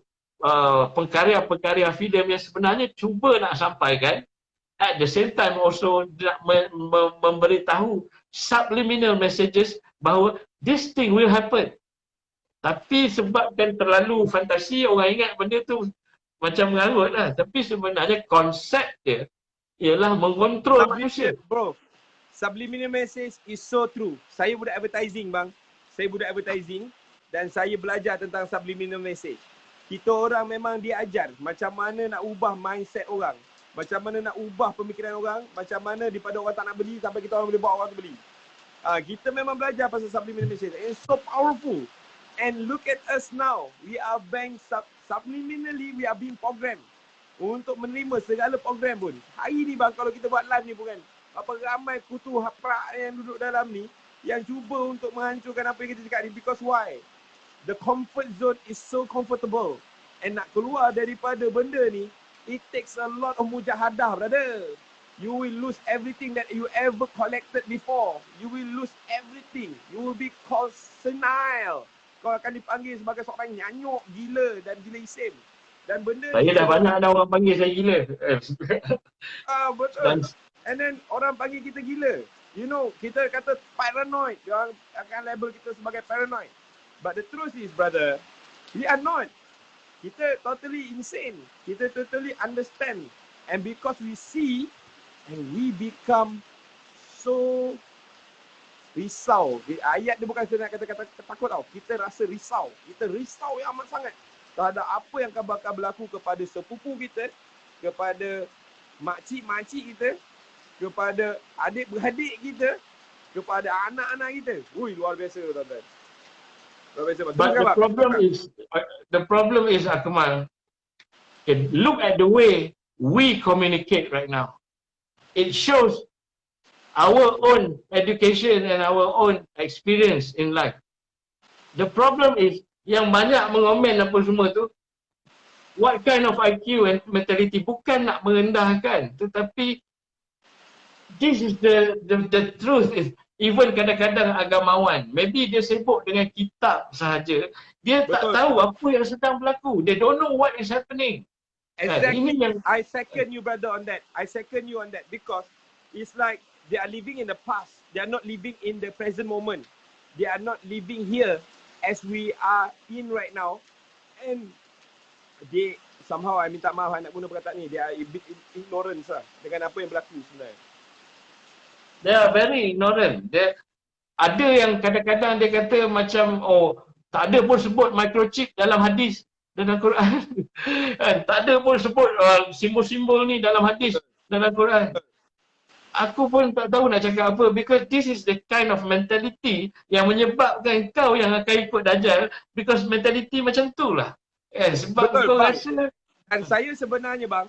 pengkarya-pengkarya filem yang sebenarnya cuba nak sampaikan, at the same time also nak memberitahu subliminal messages bahawa this thing will happen. Tapi sebabkan terlalu fantasi, orang ingat benda tu macam mengarut lah. Tapi sebenarnya konsep dia ialah mengontrol manusia. Bro, subliminal message is so true. Saya budak advertising bang. Saya budak advertising dan saya belajar tentang subliminal message. Kita orang memang diajar macam mana nak ubah mindset orang. Macam mana nak ubah pemikiran orang. Macam mana daripada orang tak nak beli sampai kita orang boleh bawa orang tu beli. Kita memang belajar pasal subliminal message. It's so powerful. And look at us now. We are being subliminally, we are being programmed untuk menerima segala program pun. Hari ni bang, kalau kita buat live ni pun kan, apa ramai kutu haprak yang duduk dalam ni yang cuba untuk menghancurkan apa yang kita cakap ni. Because why? The comfort zone is so comfortable. And nak keluar daripada benda ni, it takes a lot of mujahadah, brother. You will lose everything that you ever collected before. You will lose everything. You will be called senile. Kau akan dipanggil sebagai seorang nyanyuk, gila dan gila isim. Dan benda Saya ni, dah banyak dah orang panggil saya gila. betul. Dan And then orang panggil kita gila. You know, kita kata paranoid. Dia orang akan label kita sebagai paranoid. But the truth is, brother, we are not. Kita totally insane. Kita totally understand. And because we see, and we become so risau. Ayat dia bukan saya nak kata takut tau. Kita rasa risau. Kita risau yang amat sangat terhadap apa yang bakal berlaku kepada sepupu kita, kepada makcik-makcik kita, kepada adik-beradik kita, kepada anak-anak kita. Ui, luar biasa tuan-tuan. Luar biasa. but the problem is Akmal. Okay, look at the way we communicate right now. It shows our own education and our own experience in life. The problem is yang banyak mengomen apa semua tu, what kind of IQ and mentality, bukan nak merendahkan, tetapi this is the truth is, even kadang-kadang agamawan, maybe dia sibuk dengan kitab sahaja, dia tak Betul. tahu apa yang sedang berlaku. They don't know what is happening. Exactly. Ini yang I second you, brother, on that. I second you on that because it's like they are living in the past. They are not living in the present moment. They are not living here as we are in right now. And they somehow, I minta maaf nak guna perkataan ni, they are a bit ignorant lah dengan apa yang berlaku sebenarnya. they are very ignorant. Ada yang kadang-kadang dia kata macam, oh, tak ada pun sebut microchip dalam hadis dalam Quran. Tak ada pun sebut simbol-simbol ni dalam hadis dalam Quran. Aku pun tak tahu nak cakap apa, because this is the kind of mentality yang menyebabkan kau yang akan ikut Dajjal, because mentality macam tu lah. Sebab Betul, kau bang. rasa Dan saya sebenarnya bang,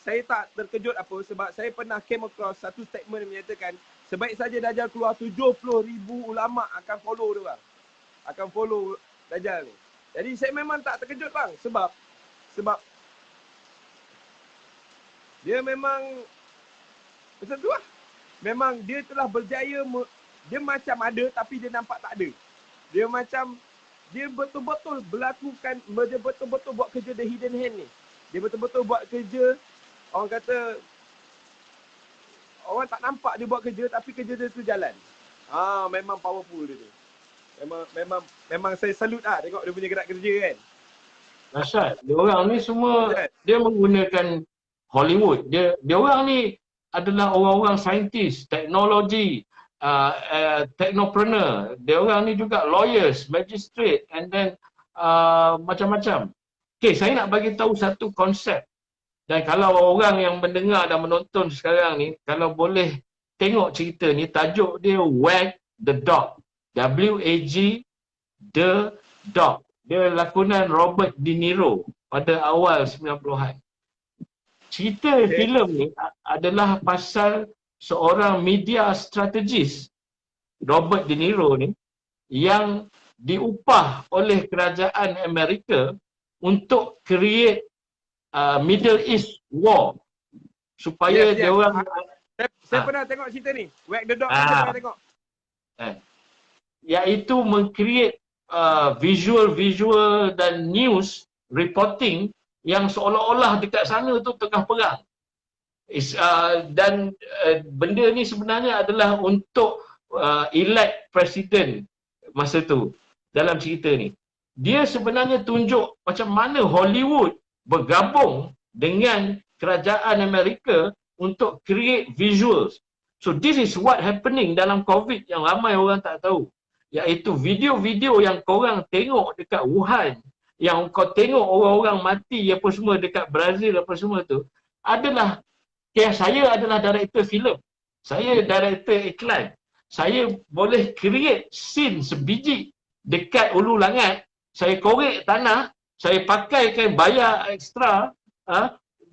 saya tak terkejut apa sebab saya pernah came across satu statement yang menyatakan sebaik saja Dajjal keluar 70,000 ulama akan follow dia bang. Akan follow Dajjal ni. Jadi saya memang tak terkejut bang sebab dia memang macam tu lah. Memang dia telah berjaya, dia macam ada tapi dia nampak tak ada. Dia macam, dia betul-betul berlakukan, dia betul-betul buat kerja the hidden hand ni. Dia betul-betul buat kerja, orang kata, orang tak nampak dia buat kerja tapi kerja dia tu jalan. Memang powerful dia tu. Memang saya salute lah tengok dia punya gerak kerja kan. Dahsyat. Dia orang ni semua, dia menggunakan Hollywood. Dia orang ni adalah orang-orang saintis, teknologi, technopreneur. Dia orang ni juga lawyers, magistrate and then macam-macam. Okay, saya nak bagi tahu satu konsep. Dan kalau orang yang mendengar dan menonton sekarang ni, kalau boleh tengok cerita ni, tajuk dia Wag the Dog. W-A-G The Dog. Dia lakonan Robert De Niro pada awal 90-an. Cerita filem ni adalah pasal seorang media strategis, Robert De Niro ni, yang diupah oleh kerajaan Amerika untuk create Middle East War supaya dia orang saya pernah tengok cerita ni. Wag the Dog saya pernah tengok. Iaitu meng-create visual dan news reporting yang seolah-olah dekat sana tu tengah perang. Dan benda ni sebenarnya adalah untuk elect presiden masa tu dalam cerita ni. Dia sebenarnya tunjuk macam mana Hollywood bergabung dengan kerajaan Amerika untuk create visuals. So this is what happening dalam COVID yang ramai orang tak tahu. Iaitu video-video yang korang tengok dekat Wuhan, yang kau tengok orang-orang mati apa semua dekat Brazil apa semua tu, adalah, saya adalah director filem. Saya director iklan. Saya boleh create scene sebiji dekat Ulu Langat. Saya korek tanah, saya pakaikan bayar ekstra,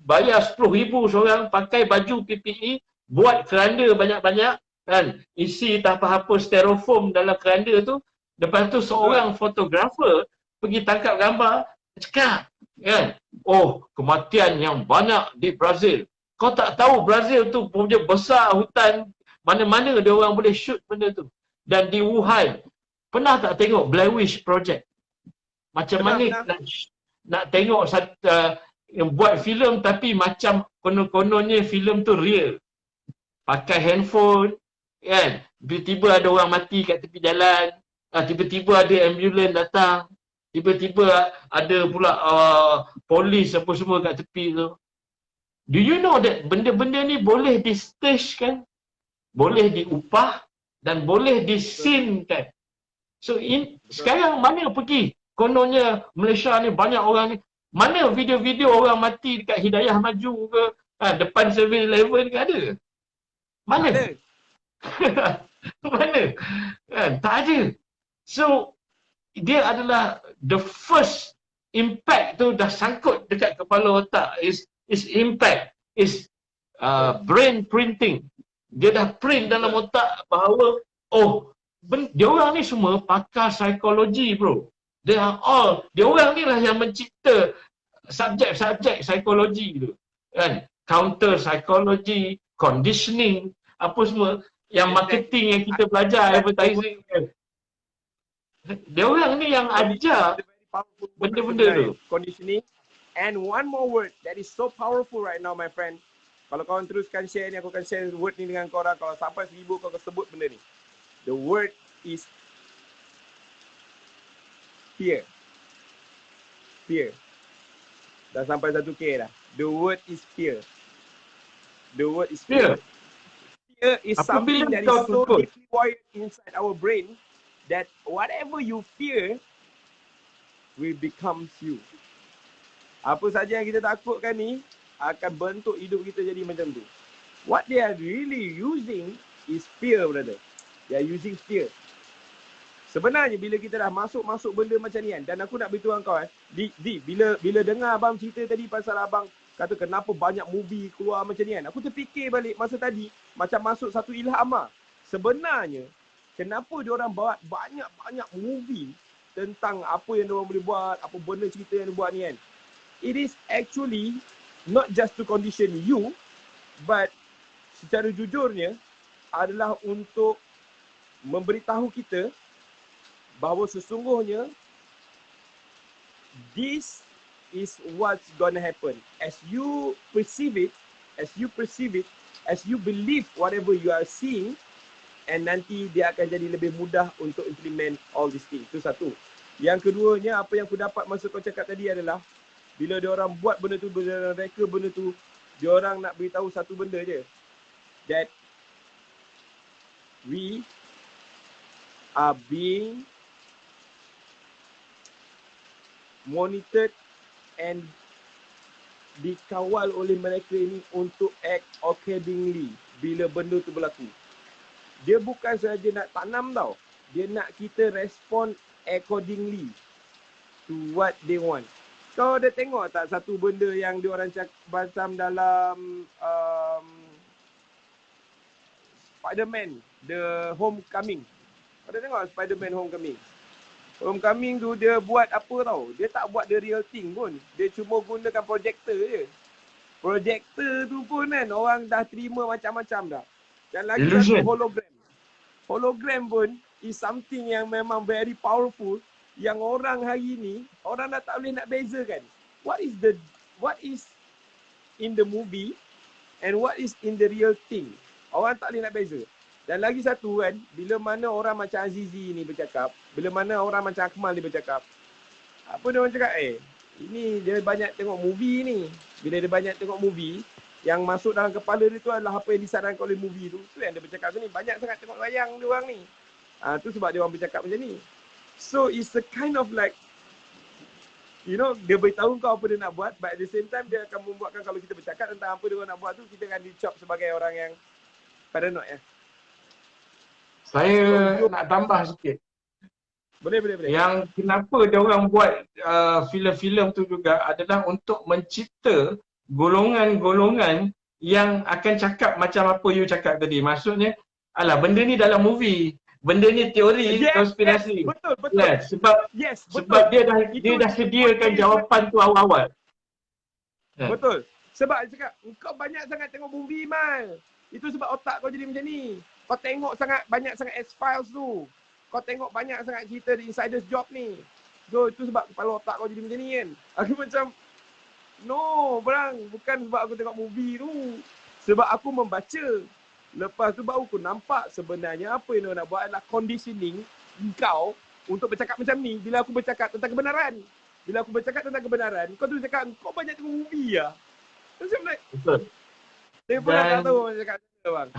bayar 10,000 seorang, pakai baju PPE, buat keranda banyak-banyak, kan, isi tak apa-apa styrofoam dalam keranda tu. Lepas tu seorang fotografer pergi tangkap gambar, cakap, kan, oh, kematian yang banyak di Brazil. Kau tak tahu Brazil tu punya besar hutan, mana-mana dia orang boleh shoot benda tu. Dan di Wuhan, pernah tak tengok Blair Witch Project? Macam mana nak tengok yang buat filem tapi macam konon-kononnya filem tu real. Pakai handphone, kan, tiba-tiba ada orang mati kat tepi jalan, tiba-tiba ada ambulans datang, tiba-tiba ada pula polis apa semua kat tepi tu. Do you know that benda-benda ni boleh di-stage kan? Boleh diupah dan boleh di-scene kan? So sekarang mana pergi? Kononnya Malaysia ni banyak orang ni. Mana video-video orang mati dekat Hidayah Maju ke, depan 7-Eleven ke ada? Mana? Mana? Kan? Tak ada. So dia adalah the first impact tu dah sangkut dekat kepala otak. Is impact, is brain printing. Dia dah print dalam otak bahawa dia orang ni semua pakar psikologi bro. Dia orang ni lah yang mencipta subjek-subjek psikologi tu. Kan? Counter psychology, conditioning, apa semua yang marketing yang kita belajar, advertising kan. Dia orang ni yang ajar benda-benda tu. Conditioning. And one more word that is so powerful right now my friend. Kalau korang teruskan share ni, aku akan share word ni dengan korang. Kalau sampai 1000 kau akan sebut benda ni. The word is fear. Fear. Dah sampai 1K dah. The word is fear. The word is fear. Fear is something that is so deeply wired inside our brain that whatever you fear will becomes you. Apa saja yang kita takutkan ni akan bentuk hidup kita jadi macam tu. What they are really using is fear, brother. They are using fear. Sebenarnya bila kita dah masuk benda macam ni kan, dan aku nak beritahu kau bila dengar abang cerita tadi pasal abang kata kenapa banyak movie keluar macam ni kan. Aku terfikir balik masa tadi, macam masuk satu ilham lah. Sebenarnya, kenapa diorang buat banyak-banyak movie tentang apa yang diorang boleh buat, apa benda cerita yang diorang buat ni kan. It is actually not just to condition you, but secara jujurnya adalah untuk memberitahu kita bahawa sesungguhnya this is what's gonna happen. As you perceive it, as you believe whatever you are seeing, and nanti dia akan jadi lebih mudah untuk implement all these things. Itu satu. Yang keduanya, apa yang aku dapat masa kau cakap tadi adalah, bila dia orang buat benda tu, bila dia orang reka benda tu, dia orang nak beritahu satu benda je. That we are being monitored and dikawal oleh mereka ini untuk act accordingly bila benda tu berlaku. Dia bukan sahaja nak tanam tau. Dia nak kita respond accordingly to what they want. Kau ada tengok tak satu benda yang diorang cakap macam dalam Spider-Man, The Homecoming. Kau ada tengok Spider-Man Homecoming? Homecoming tu dia buat apa tau? Dia tak buat the real thing pun. Dia cuma gunakan projector je. Projector tu pun kan orang dah terima macam-macam dah. Dan lagi Illusion. satu hologram. Hologram pun is something yang memang very powerful, yang orang hari ni orang dah tak boleh nak bezakan. What is in the movie and what is in the real thing. Orang tak boleh nak beza. Dan lagi satu kan, bila mana orang macam Azizi ni bercakap, bila mana orang macam Akmal ni bercakap, apa dia orang cakap, ini dia banyak tengok movie ni. Bila dia banyak tengok movie, yang masuk dalam kepala dia tu adalah apa yang disarankan oleh movie tu. Tu yang dia bercakap tu ni, banyak sangat tengok wayang dia orang ni. Tu sebab dia orang bercakap macam ni. So it's a kind of like, you know, dia beritahu kau apa dia nak buat, but at the same time dia akan membuatkan kalau kita bercakap tentang apa dia orang nak buat tu, kita akan dicop sebagai orang yang paranoid ya. Saya nak tambah sikit. Boleh. Yang kenapa dia orang buat filem-filem tu juga adalah untuk mencipta golongan-golongan yang akan cakap macam apa you cakap tadi. Maksudnya, alah benda ni dalam movie, benda ni teori konspirasi. Betul. Sebab dia dah sediakan jawapan tu awal-awal. Betul. Sebab dia cakap, kau banyak sangat tengok movie Mal. Itu sebab otak kau jadi macam ni. Kau tengok banyak sangat X-Files tu. Kau tengok banyak sangat cerita The Insider's Job ni. So itu sebab kepala otak kau jadi macam ni kan. Aku macam, no berang. Bukan sebab aku tengok movie tu. Sebab aku membaca. Lepas tu baru aku nampak sebenarnya apa yang nak buat adalah conditioning kau untuk bercakap macam ni. Bila aku bercakap tentang kebenaran. Kau tu cakap, kau banyak tengok movie lah. Macam like, Betul. saya pun tak tahu cakap apa bang.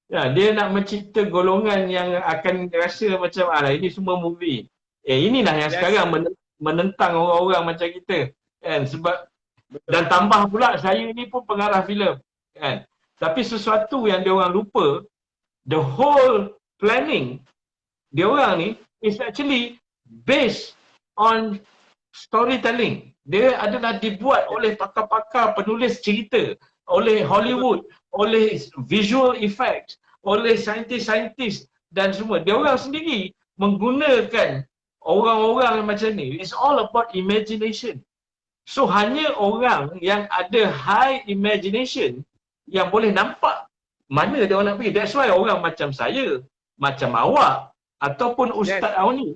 Ya, dia nak mencipta golongan yang akan rasa macam ini semua movie. Inilah yang sekarang menentang orang-orang macam kita. Kan? Sebab dan tambah pula saya ni pun pengarah filem. Kan? Tapi sesuatu yang dia orang lupa, the whole planning dia orang ni is actually based on storytelling. Dia adalah dibuat oleh pakar-pakar penulis cerita, oleh Hollywood, oleh visual effects, oleh saintis-saintis dan semua. Dia orang sendiri menggunakan orang-orang macam ni. It's all about imagination. So hanya orang yang ada high imagination yang boleh nampak mana dia orang nak pergi. That's why orang macam saya, macam awak ataupun Ustaz Auni.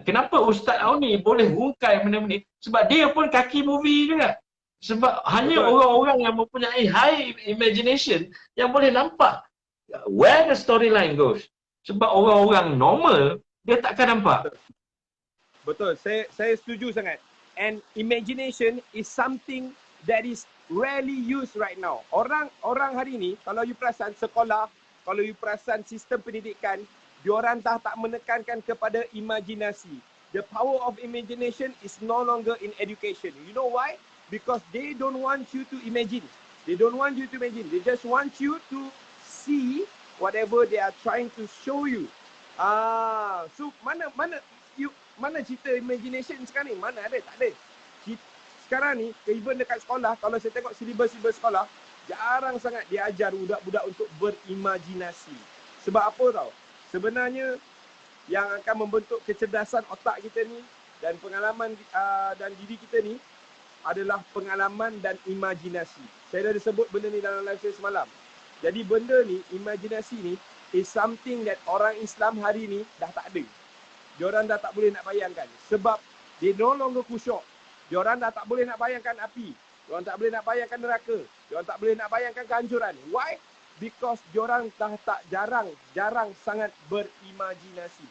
Kenapa Ustaz Auni boleh hungkai benda-benda ni? Sebab dia pun kaki movie juga. Sebab hanya orang-orang yang mempunyai high imagination yang boleh nampak where the storyline goes. Sebab orang-orang normal, dia takkan nampak. Betul, saya setuju sangat. And imagination is something that is rarely used right now. Orang hari ni, kalau you perasan sekolah, kalau you perasan sistem pendidikan, diorang tak menekankan kepada imajinasi. The power of imagination is no longer in education. You know why? Because they don't want you to imagine. They don't want you to imagine. They just want you to see whatever they are trying to show you. So mana cerita imagination sekarang ni? Mana ada? Tak ada. sekarang ni, even dekat sekolah, kalau saya tengok silibus-silibus sekolah, jarang sangat dia ajar budak-budak untuk berimajinasi. Sebab apa tau? Sebenarnya yang akan membentuk kecerdasan otak kita ni dan pengalaman dan diri kita ni adalah pengalaman dan imajinasi. Saya dah disebut benda ni dalam live saya semalam. Jadi benda ni, imajinasi ni is something that orang Islam hari ni dah tak ada. Diorang dah tak boleh nak bayangkan. Sebab they no longer khusyuk. Diorang dah tak boleh nak bayangkan api. Diorang tak boleh nak bayangkan neraka. Diorang tak boleh nak bayangkan kehancuran. Why? Because diorang dah tak jarang sangat berimajinasi.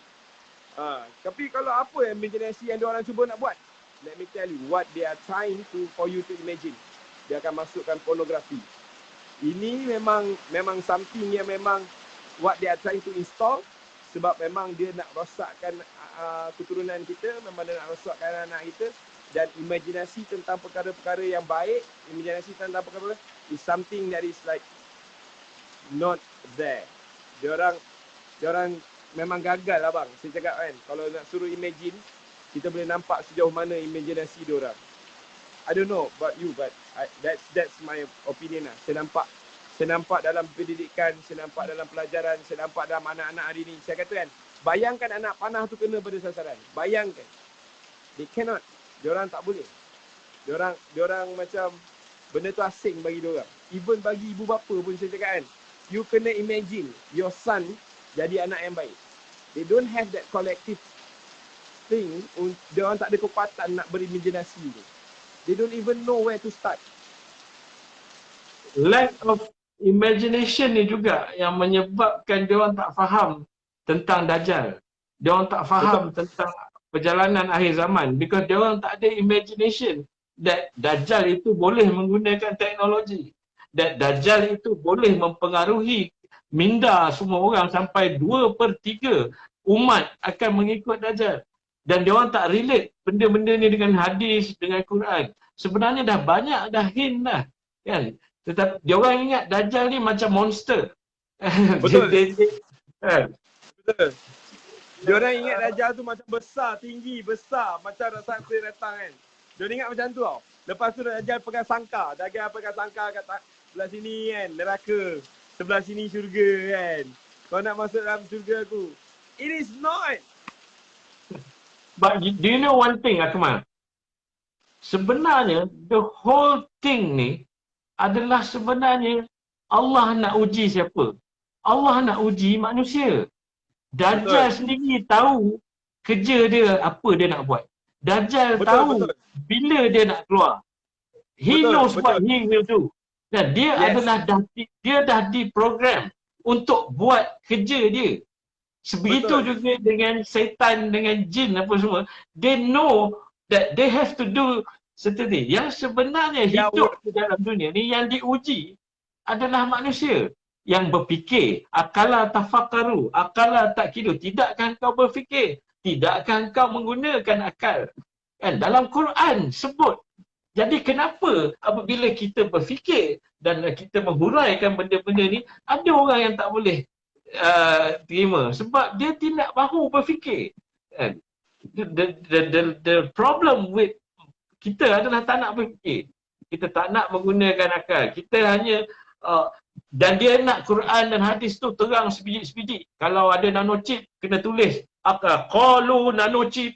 Tapi kalau apa imajinasi yang diorang cuba nak buat? Let me tell you what they are trying for you to imagine. Dia akan masukkan pornografi. Ini memang something yang memang what they are trying to install, sebab memang dia nak rosakkan keturunan kita, memang dia nak rosakkan anak kita. Dan imajinasi tentang perkara-perkara yang baik, imajinasi tentang perkara is something that is like not there. Diorang memang gagal lah bang. Saya cakap kan, kalau nak suruh imagine, kita boleh nampak sejauh mana imajinasi diorang. I don't know about you, but that's my opinion lah. Saya nampak dalam pendidikan, saya nampak dalam pelajaran, saya nampak dalam anak-anak hari ni. Saya kata kan, bayangkan anak panah tu kena pada sasaran. Bayangkan. They cannot. Diorang tak boleh. Diorang macam benda tu asing bagi diorang. Even bagi ibu bapa pun saya cakap kan, you kena imagine your son jadi anak yang baik. They don't have that collective thing. Diorang tak ada kekuatan nak berimajinasi tu. They don't even know where to start. Lack of imagination ni juga yang menyebabkan diorang tak faham tentang Dajjal. Diorang tak faham tentang perjalanan akhir zaman because diorang tak ada imagination that Dajjal itu boleh menggunakan teknologi. That Dajjal itu boleh mempengaruhi minda semua orang sampai 2/3 umat akan mengikut Dajjal. Dan diorang tak relate benda-benda ni dengan hadis, dengan Quran. Sebenarnya dah banyak dah hint dah. Kan? Tetapi diorang ingat Dajjal ni macam monster. Betul. Kan? Betul. Diorang ingat Dajjal tu macam besar, tinggi, besar. Macam raksasa datang kan. Diorang ingat macam tu tau. Lepas tu Dajjal pegang sangka. Dajjal pegang sangka kat sebelah sini kan, neraka. Sebelah sini syurga kan. Kau nak masuk dalam syurga aku. It is not. But do you know one thing, Akmal? Sebenarnya, the whole thing ni adalah sebenarnya Allah nak uji siapa? Allah nak uji manusia. Dajjal sendiri tahu kerja dia, apa dia nak buat. Dajjal tahu bila dia nak keluar. He knows what he will do. Dan dia adalah dah diprogram untuk buat kerja dia. Sebegitu juga dengan syaitan, dengan jin apa semua. They know that they have to do certain thing. Yang sebenarnya hidup di dalam dunia ni yang diuji adalah manusia yang berfikir. Akala tafakkaru, akala takidu. Tidakkah kau berfikir? Tidakkah kau menggunakan akal? Kan dalam Quran sebut. Jadi kenapa apabila kita berfikir dan kita menghuraikan benda-benda ni, ada orang yang tak boleh terima sebab dia tidak mahu berfikir. The problem with kita adalah tak nak berfikir. Kita tak nak menggunakan akal. Kita hanya dan dia nak Quran dan hadis tu terang sebiji-sebiji. Kalau ada nanochip kena tulis apa qalu nanochip.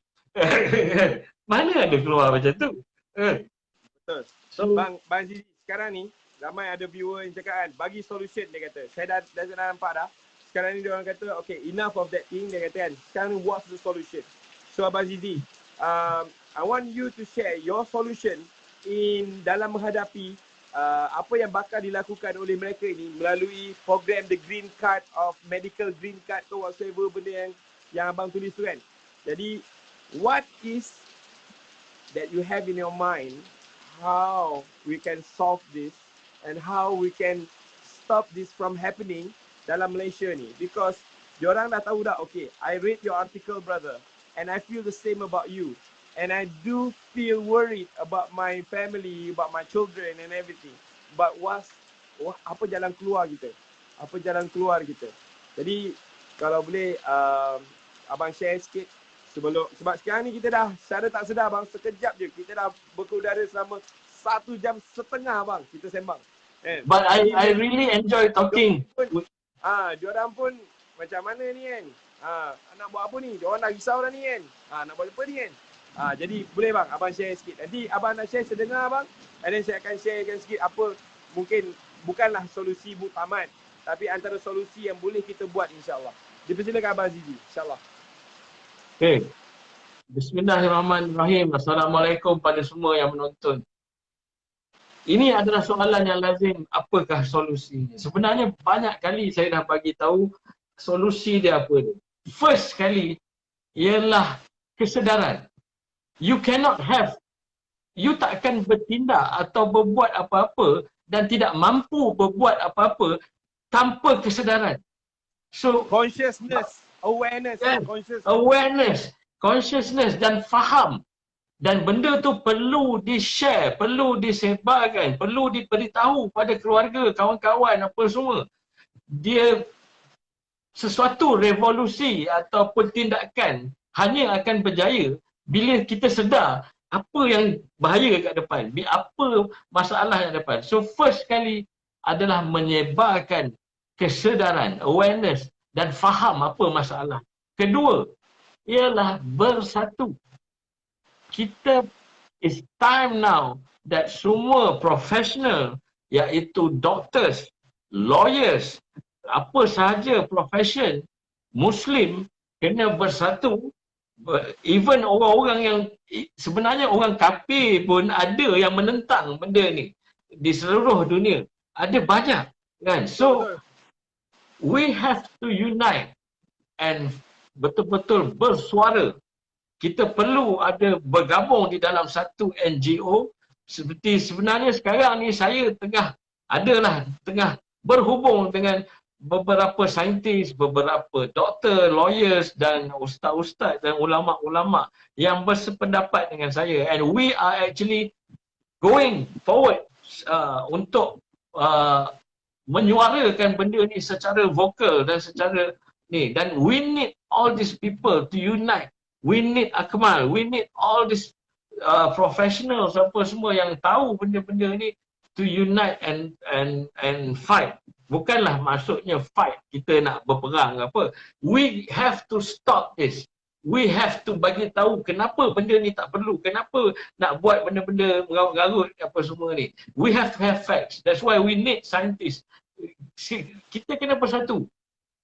Mana ada keluar macam tu? Betul. So, Bang Zizi, sekarang ni ramai ada viewer yang cakap kan, bagi solution dia kata. Saya dah nampak dah. Sekarang ni dia orang kata, okay, enough of that thing, dia kata kan. Sekarang ni what's the solution? So Abang Zizi, I want you to share your solution in dalam menghadapi apa yang bakal dilakukan oleh mereka ini melalui program the green card of medical green card tu whatsoever benda yang abang tulis tu kan. Jadi what is that you have in your mind how we can solve this and how we can stop this from happening dalam Malaysia ni, because diorang dah tahu dah, okay, I read your article brother and I feel the same about you and I do feel worried about my family, about my children and everything, but apa jalan keluar kita? Apa jalan keluar kita? Jadi kalau boleh abang share sikit sebab sekarang ni kita dah secara tak sedar bang, sekejap je kita dah berkudara selama 1 jam setengah bang kita sembang. But I really enjoy talking. Diorang pun macam mana ni kan? Nak buat apa ni? Diorang dah risau dah ni kan? Nak buat apa ni kan? Jadi boleh bang, abang share sikit. Nanti abang nak share sedengar bang, and then saya akan sharekan sikit apa mungkin bukanlah solusi muktamad, tapi antara solusi yang boleh kita buat insya-Allah. Dipersilakan Abang Azizi, insya-Allah. Okay. Bismillahirrahmanirrahim. Assalamualaikum pada semua yang menonton. Ini adalah soalan yang lazim, apakah solusinya? Sebenarnya banyak kali saya dah bagi tahu solusi dia apa dia. First kali ialah kesedaran. You tak akan bertindak atau berbuat apa-apa dan tidak mampu berbuat apa-apa tanpa kesedaran. So Consciousness, awareness, consciousness dan faham. Dan benda tu perlu di-share, perlu disebarkan, perlu diberitahu pada keluarga, kawan-kawan, apa semua. Dia sesuatu revolusi ataupun tindakan hanya akan berjaya bila kita sedar apa yang bahaya kat depan, apa masalah yang depan. So first kali adalah menyebarkan kesedaran, awareness dan faham apa masalah. Kedua, ialah bersatu. It's time now that semua professional, iaitu doctors, lawyers, apa sahaja profession Muslim kena bersatu. Even orang-orang yang sebenarnya orang kafir pun ada yang menentang benda ni di seluruh dunia. Ada banyak kan. So we have to unite and betul-betul bersuara. Kita perlu ada bergabung di dalam satu NGO. Seperti sebenarnya sekarang ni saya tengah berhubung dengan beberapa saintis, beberapa doktor, lawyers dan ustaz-ustaz dan ulama-ulama yang bersependapat dengan saya. And we are actually going forward untuk menyuarakan benda ni secara vokal dan secara ni. Dan we need all these people to unite. We need Akmal, we need all these professionals apa semua yang tahu benda-benda ni to unite and fight. Bukanlah maksudnya fight kita nak berperang apa. We have to stop this. We have to bagi tahu kenapa benda ni tak perlu, kenapa nak buat benda-benda mengarut-garut apa semua ni. We have to have facts. That's why we need scientists. Kita kena bersatu.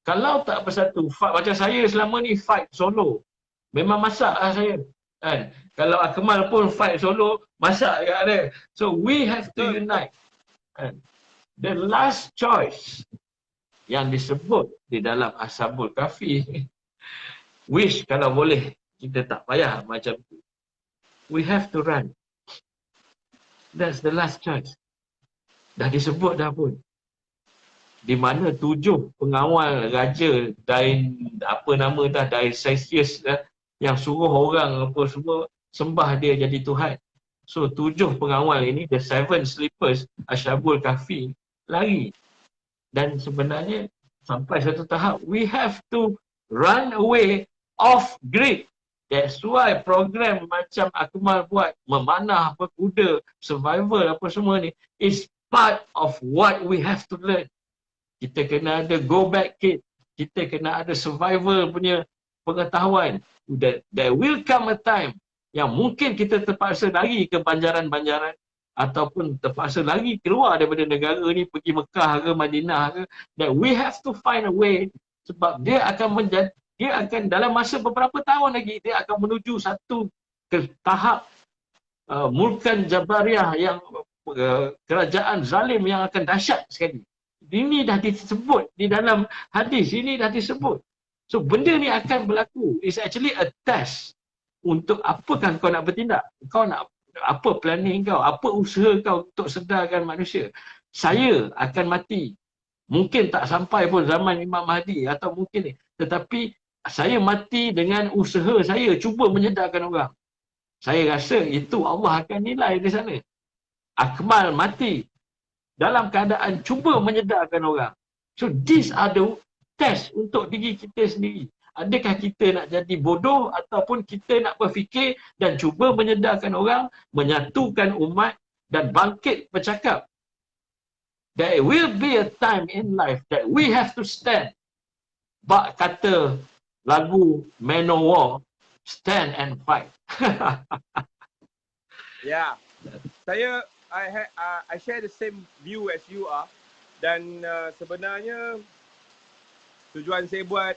Kalau tak bersatu, fight, macam saya selama ni fight solo. Memang masak lah saya. Kan? Kalau Akmal pun fight solo, masak kat dia. So we have to unite. Kan? The last choice yang disebut di dalam Ashabul Kahfi, wish kalau boleh kita tak payah macam tu. We have to run. That's the last choice. Dah disebut dah pun. Di mana 7 pengawal raja dari Celsius yang suruh orang apa semua sembah dia jadi Tuhan. So 7 pengawal ini, the 7 sleepers Ashabul Kahfi, lari. Dan sebenarnya sampai satu tahap we have to run away off grid. That's why program macam Akmal buat, memanah apa kuda, survival apa semua ni is part of what we have to learn. Kita kena ada go back kit, kita kena ada survival punya pengetahuan. There will come a time yang mungkin kita terpaksa lari ke banjaran-banjaran ataupun terpaksa lari keluar daripada negara ni, pergi Mekah ke Madinah ke. That we have to find a way, sebab dia akan dalam masa beberapa tahun lagi dia akan menuju satu ke tahap mulkan Jabariyah yang kerajaan zalim yang akan dahsyat sekali. Ini dah disebut di dalam hadis, ini dah disebut. So benda ni akan berlaku. It's actually a test untuk apakah kau nak bertindak. Kau nak apa planning kau, apa usaha kau untuk sedarkan manusia. Saya akan mati. Mungkin tak sampai pun zaman Imam Mahdi atau mungkin ni. Tetapi saya mati dengan usaha saya cuba menyedarkan orang. Saya rasa itu Allah akan nilai di sana. Akmal mati dalam keadaan cuba menyedarkan orang. So these are the test untuk diri kita sendiri. Adakah kita nak jadi bodoh ataupun kita nak berfikir dan cuba menyedarkan orang, menyatukan umat dan bangkit bercakap. There will be a time in life that we have to stand. Bak kata lagu Manowar, stand and fight. Ya, saya I share the same view as you are, dan sebenarnya tujuan saya buat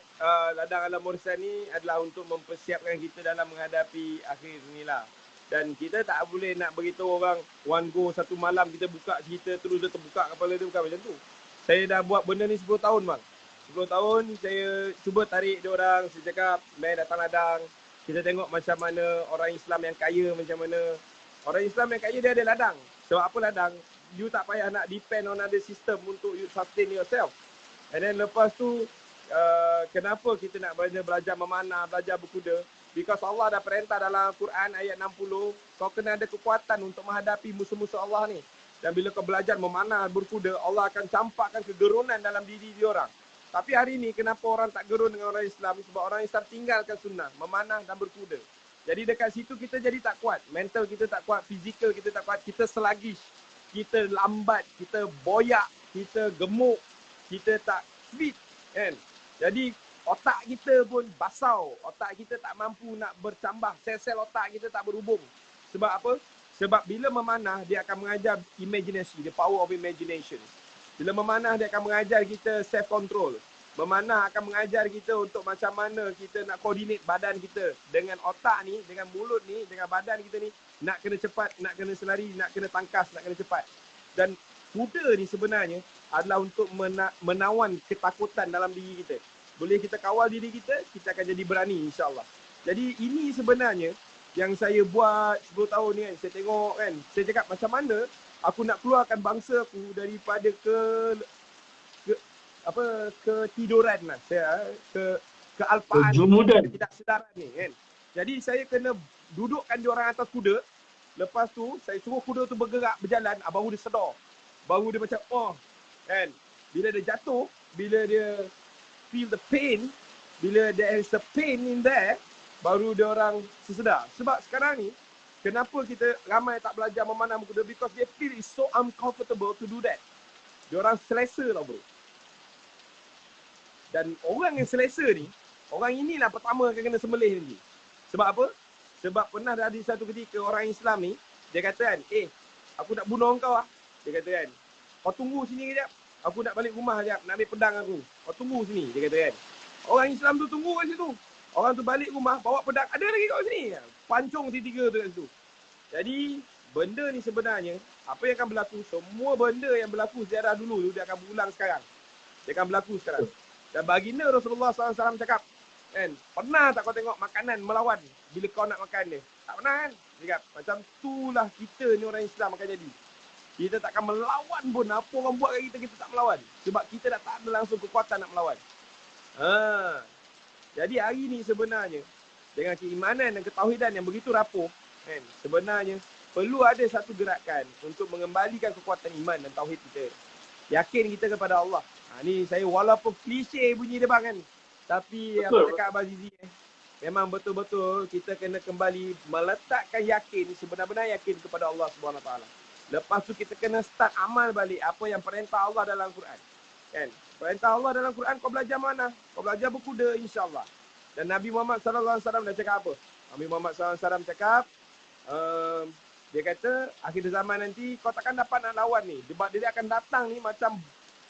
Ladang Alam Mursan ni adalah untuk mempersiapkan kita dalam menghadapi akhir ni lah. Dan kita tak boleh nak beritahu orang one go satu malam kita buka cerita terus dia terbuka kepala dia, bukan macam tu. Saya dah buat benda ni 10 tahun bang. 10 tahun saya cuba tarik dia orang, saya cakap main datang ladang. Kita tengok macam mana orang Islam yang kaya macam mana. Orang Islam yang kaya dia ada ladang. Sebab apa ladang? You tak payah nak depend on other system untuk you sustain yourself. And then lepas tu kenapa kita nak belajar memanah, belajar berkuda? Because Allah dah perintah dalam Quran ayat 60, kau kena ada kekuatan untuk menghadapi musuh-musuh Allah ni. Dan bila kau belajar memanah, berkuda, Allah akan campakkan kegerunan dalam diri diorang. Tapi hari ni kenapa orang tak gerun dengan orang Islam? Sebab orang Islam tinggalkan sunnah, memanah dan berkuda. Jadi dekat situ kita jadi tak kuat. Mental kita tak kuat, fizikal kita tak kuat, kita sluggish, kita lambat, kita boyak, kita gemuk, kita tak fit, kan? Jadi otak kita pun basau, otak kita tak mampu nak bercambah, sel-sel otak kita tak berhubung. Sebab apa? Sebab bila memanah, dia akan mengajar imaginasi, the power of imagination. Bila memanah, dia akan mengajar kita self-control. Memanah akan mengajar kita untuk macam mana kita nak coordinate badan kita. Dengan otak ni, dengan mulut ni, dengan badan kita ni, nak kena cepat, nak kena selari, nak kena tangkas, nak kena cepat. Dan kuda ni sebenarnya adalah untuk menawan ketakutan dalam diri kita. Boleh kita kawal diri kita, kita akan jadi berani insyaAllah. Jadi ini sebenarnya yang saya buat 10 tahun ni kan. Saya tengok kan, saya cakap macam mana aku nak keluarkan bangsa aku daripada ketiduran lah. Kealpaan, Kejumudan. ketidaksedaran ni kan. Jadi saya kena dudukkan dia orang atas kuda. Lepas tu saya suruh kuda tu bergerak, berjalan, baru dia sedar. Baru dia macam kan. Bila dia jatuh, bila dia feel the pain, bila there is a pain in there, baru dia orang sesedar. Sebab sekarang ni, kenapa kita ramai tak belajar memanah kuda? Because they feel it's so uncomfortable to do that. Dia orang selesa tau bro. Dan orang yang selesa ni, orang inilah pertama akan kena sembelih nanti. Sebab apa? Sebab pernah ada satu ketika orang Islam ni, dia kata kan, aku nak bunuh kau lah. Dia kata kan, kau tunggu sini kejap. Aku nak balik rumah sekejap, nak ambil pedang aku. Kau tunggu sini, dia kata kan. Orang Islam tu tunggu kat situ. Orang tu balik rumah, bawa pedang. Ada lagi kat sini. Pancung tiga-tiga tu kat situ. Jadi, benda ni sebenarnya, apa yang akan berlaku, semua benda yang berlaku sejarah dulu tu, dia akan berulang sekarang. Dia akan berlaku sekarang. Dan baginda Rasulullah SAW cakap, kan, pernah tak kau tengok makanan melawan bila kau nak makan dia? Tak pernah kan? Dia cakap, macam itulah kita ni orang Islam akan jadi. Kita takkan melawan pun. Apa orang buat kat kita, kita tak melawan. Sebab kita dah tak ada langsung kekuatan nak melawan. Jadi hari ni sebenarnya, dengan keimanan dan ketauhidan yang begitu rapuh, kan, sebenarnya perlu ada satu gerakan untuk mengembalikan kekuatan iman dan tauhid kita. Yakin kita kepada Allah. Ni saya walaupun klise bunyi dia bang kan. Tapi apa cakap Abang Zizi, memang betul-betul kita kena kembali meletakkan yakin, sebenar-benar yakin kepada Allah SWT. Lepas tu kita kena start amal balik apa yang perintah Allah dalam Quran. Kan? Perintah Allah dalam Quran, kau belajar mana? Kau belajar berkuda insya-Allah. Dan Nabi Muhammad SAW dah cakap apa? Nabi Muhammad SAW cakap, dia kata akhir zaman nanti kau takkan dapat nak lawan ni. Sebab dia akan datang ni macam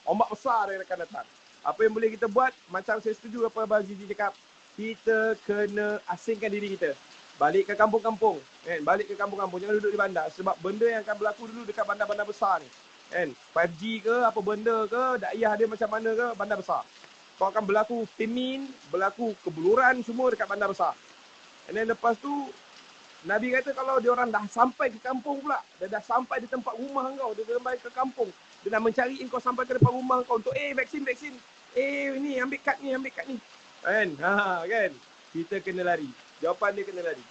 ombak besar yang akan datang. Apa yang boleh kita buat? Macam saya setuju apa Abang Zizi cakap. Kita kena asingkan diri kita. Balik ke kampung-kampung. Kan? Balik ke kampung-kampung. Jangan duduk di bandar. Sebab benda yang akan berlaku dulu dekat bandar-bandar besar ni. Kan? 5G ke, apa benda ke, dakwah dia macam mana ke, bandar besar. Kau akan berlaku famine, berlaku kebuluran semua dekat bandar besar. And then lepas tu, Nabi kata kalau dia orang dah sampai ke kampung pula, dia dah sampai di tempat rumah kau, dia sampai ke kampung, dia nak mencari kau sampai ke depan rumah kau untuk vaksin. Ni ambil kad ni. Kan? Kan? Kita kena lari. Jawapan dia kena lari.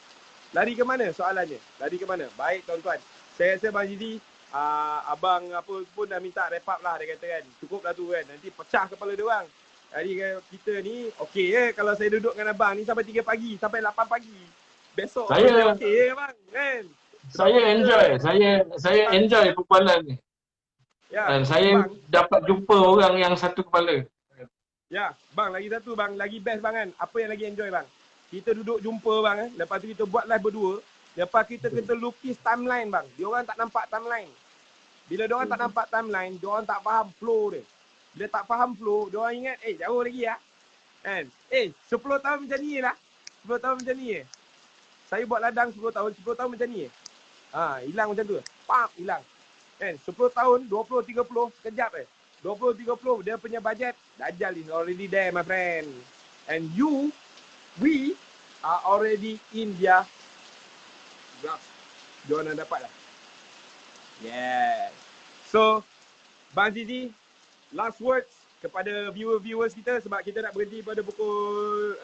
Lari ke mana soalannya? Lari ke mana? Baik tuan-tuan. Saya rasa Bang Zizi, abang apa pun dah minta wrap up lah dia kata kan. Cukup lah tu kan. Nanti pecah kepala dia orang. Jadi kita ni okey kalau saya duduk dengan abang ni sampai 3 pagi, sampai 8 pagi. Besok pun saya Saya okey bang, kan? Sebab saya kita enjoy. Saya enjoy perbualan ni. ya, Dan saya bang. dapat jumpa orang yang satu kepala. Ya, bang lagi satu bang, lagi best bang kan. Apa yang lagi enjoy bang? Kita duduk jumpa bang kan. Lepas tu kita buat live berdua. Lepas kita lukis timeline bang. Dia orang tak nampak timeline. Bila dia orang tak nampak timeline, dia orang tak faham flow dia. Bila tak faham flow, dia orang ingat jauh lagi ya. Kan? 10 tahun macam ni lah. 10 tahun macam ni Saya buat ladang 10 tahun, 10 tahun macam ni hilang macam tu. Pam, hilang. Kan? 10 tahun, 20, 30 sekejap 20, 30 dia punya bajet Dajjal is already there my friend. And we are already in their grasp. Diorang dah dapat lah. Yes. So, Bang Zizi, last words kepada viewers kita sebab kita nak berhenti pada pukul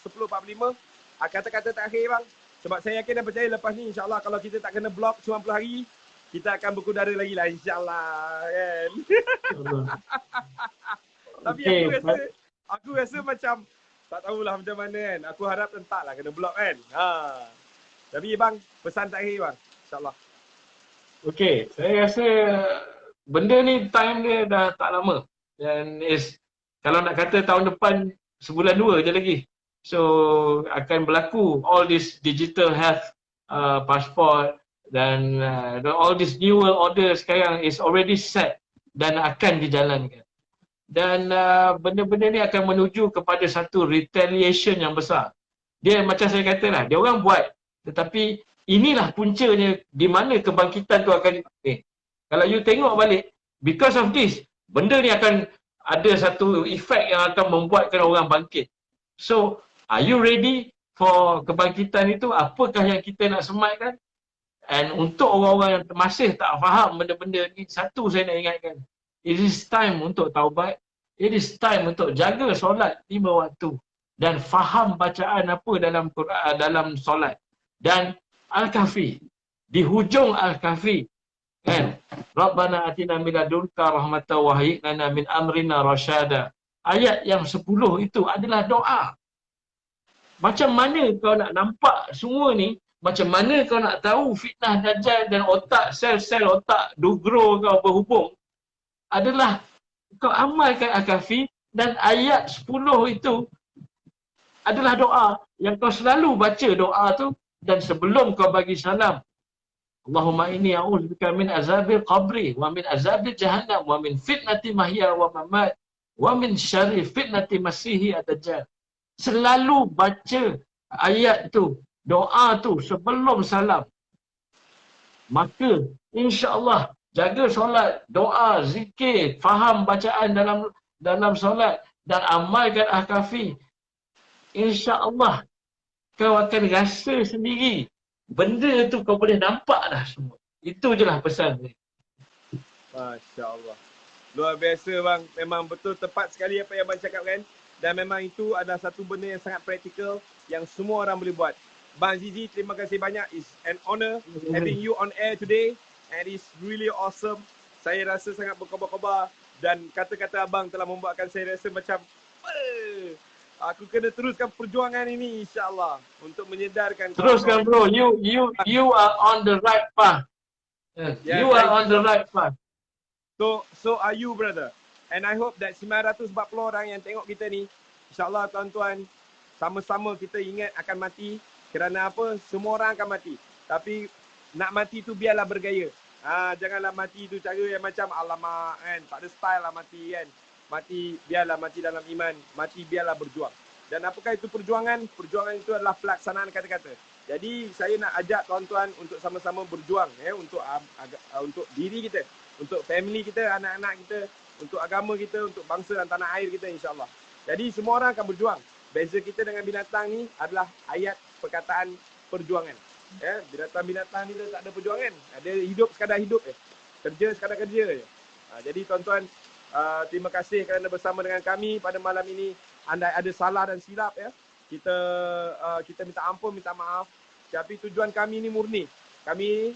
10.45. Kata-kata terakhir bang. Sebab saya yakin dan percaya lepas ni insyaAllah kalau kita tak kena block 90 hari, kita akan berkudara lagi lah insyaAllah kan. Tapi aku rasa macam tak tahulah macam mana kan. Aku harap tak lah kena block kan. Tapi bang, pesan terakhir bang. InsyaAllah. Okey, saya rasa benda ni time dia dah tak lama. Dan kalau nak kata tahun depan sebulan 2 je lagi. So akan berlaku all this digital health passport dan all this new world order sekarang is already set dan akan dijalankan. Dan benda-benda ni akan menuju kepada satu retaliation yang besar. Dia macam saya katalah, dia orang buat tetapi inilah puncanya di mana kebangkitan tu akan kalau you tengok balik, because of this, benda ni akan ada satu efek yang akan membuatkan orang bangkit. So, are you ready for kebangkitan itu? Apakah yang kita nak semaitkan? And untuk orang-orang yang masih tak faham benda-benda ni, satu saya nak ingatkan. It is time untuk taubat. It is time untuk jaga solat 5 waktu. Dan faham bacaan apa dalam Quran, dalam solat. Dan Al-Kahfi. Di hujung Al-Kahfi. Kan? Rabbana atina min ladunka rahmatan wa hayyi lana min amrina rasyada. Ayat yang 10 itu adalah doa. Macam mana kau nak nampak semua ni, macam mana kau nak tahu fitnah Dajjal dan otak, sel-sel otak dugro kau berhubung, adalah kau amalkan Al-Kahfi dan ayat 10 itu adalah doa yang kau selalu baca doa tu dan sebelum kau bagi salam. Allahumma inni a'udzubika min azabil qabri wa min azabil jahannam wa min fitnati mahya wa mamat wa min syarri fitnati masihi ad-dajjal. Selalu baca ayat tu, doa tu sebelum salam. Maka insya-Allah jaga solat, doa, zikir, faham bacaan dalam solat dan amalkan Al-Kahfi. Insya-Allah kau akan rasa sendiri benda tu kau boleh nampak dah semua. Itu je lah pesan ni. Masya Allah. Luar biasa bang. Memang betul tepat sekali apa yang abang cakapkan. Dan memang itu adalah satu benda yang sangat praktikal yang semua orang boleh buat. Bang Zizi, terima kasih banyak. It's an honor having you on air today. And it's really awesome. Saya rasa sangat berkobar-kobar. Dan kata-kata abang telah membuatkan saya rasa macam aku kena teruskan perjuangan ini insya-Allah untuk menyedarkan. Teruskan bro, you are on the right path. Yeah, you are on the right path. So are you brother. And I hope that 940 orang yang tengok kita ni, insya-Allah tuan-tuan, sama-sama kita ingat akan mati. Kerana apa? Semua orang akan mati. Tapi nak mati tu biarlah bergaya. Janganlah mati tu cara yang macam alamak kan, tak ada style lah mati kan. Mati biarlah mati dalam iman, mati biarlah berjuang. Dan apakah itu perjuangan? Perjuangan itu adalah pelaksanaan kata-kata. Jadi saya nak ajak tuan-tuan untuk sama-sama berjuang untuk diri kita, untuk family kita, anak-anak kita, untuk agama kita, untuk bangsa dan tanah air kita insya-Allah. Jadi semua orang akan berjuang. Beza kita dengan binatang ni adalah ayat perkataan perjuangan. Ya, binatang ni tak ada perjuangan. Ada hidup sekadar hidup kerja sekadar kerja je. Jadi tuan-tuan, terima kasih kerana bersama dengan kami pada malam ini. Andai ada salah dan silap kita minta ampun, minta maaf. Tapi tujuan kami ini murni. Kami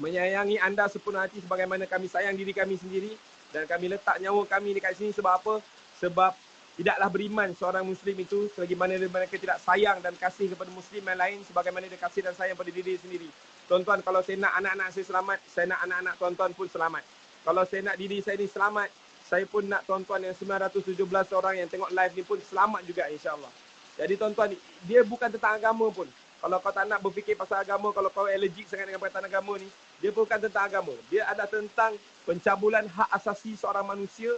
menyayangi anda sepenuh hati sebagaimana kami sayang diri kami sendiri. Dan kami letak nyawa kami dekat sini sebab apa? Sebab tidaklah beriman seorang Muslim itu selagi mana mereka tidak sayang dan kasih kepada Muslim yang lain sebagaimana dia kasih dan sayang pada diri sendiri. Tuan-tuan, kalau saya nak anak-anak saya selamat, saya nak anak-anak tuan-tuan pun selamat. Kalau saya nak diri saya ni selamat, saya pun nak tuan-tuan yang 917 orang yang tengok live ni pun selamat juga insya-Allah. Jadi tuan-tuan, dia bukan tentang agama pun. Kalau kau tak nak berfikir pasal agama, kalau kau allergic sangat dengan perkataan agama ni, dia bukan tentang agama. Dia ada tentang pencabulan hak asasi seorang manusia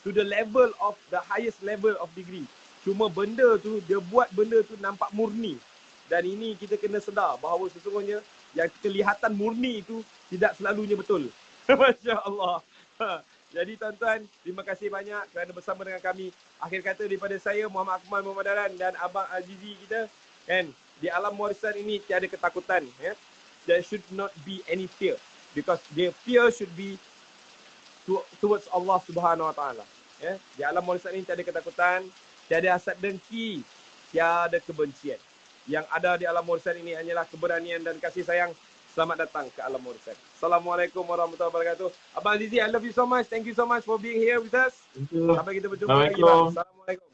to the level of the highest level of degree. Cuma benda tu, dia buat benda tu nampak murni. Dan ini kita kena sedar bahawa sesungguhnya yang kelihatan murni itu tidak selalunya betul. Masya Allah. Jadi tuan-tuan, terima kasih banyak kerana bersama dengan kami. Akhir kata daripada saya, Muhammad Akmal Muhammad Daran dan Abang Azizi kita, kan, di alam warisan ini tiada ketakutan. Ya. There should not be any fear. Because the fear should be towards Allah Subhanahu Wa Taala. Ya. Di alam warisan ini tiada ketakutan, tiada hasad dengki, tiada kebencian. Yang ada di alam warisan ini hanyalah keberanian dan kasih sayang. Selamat datang ke alam warisan. Assalamualaikum warahmatullahi wabarakatuh. Abang Azizi, I love you so much. Thank you so much for being here with us. Thank you. Sampai kita berjumpa lagi, bang. Assalamualaikum. Assalamualaikum.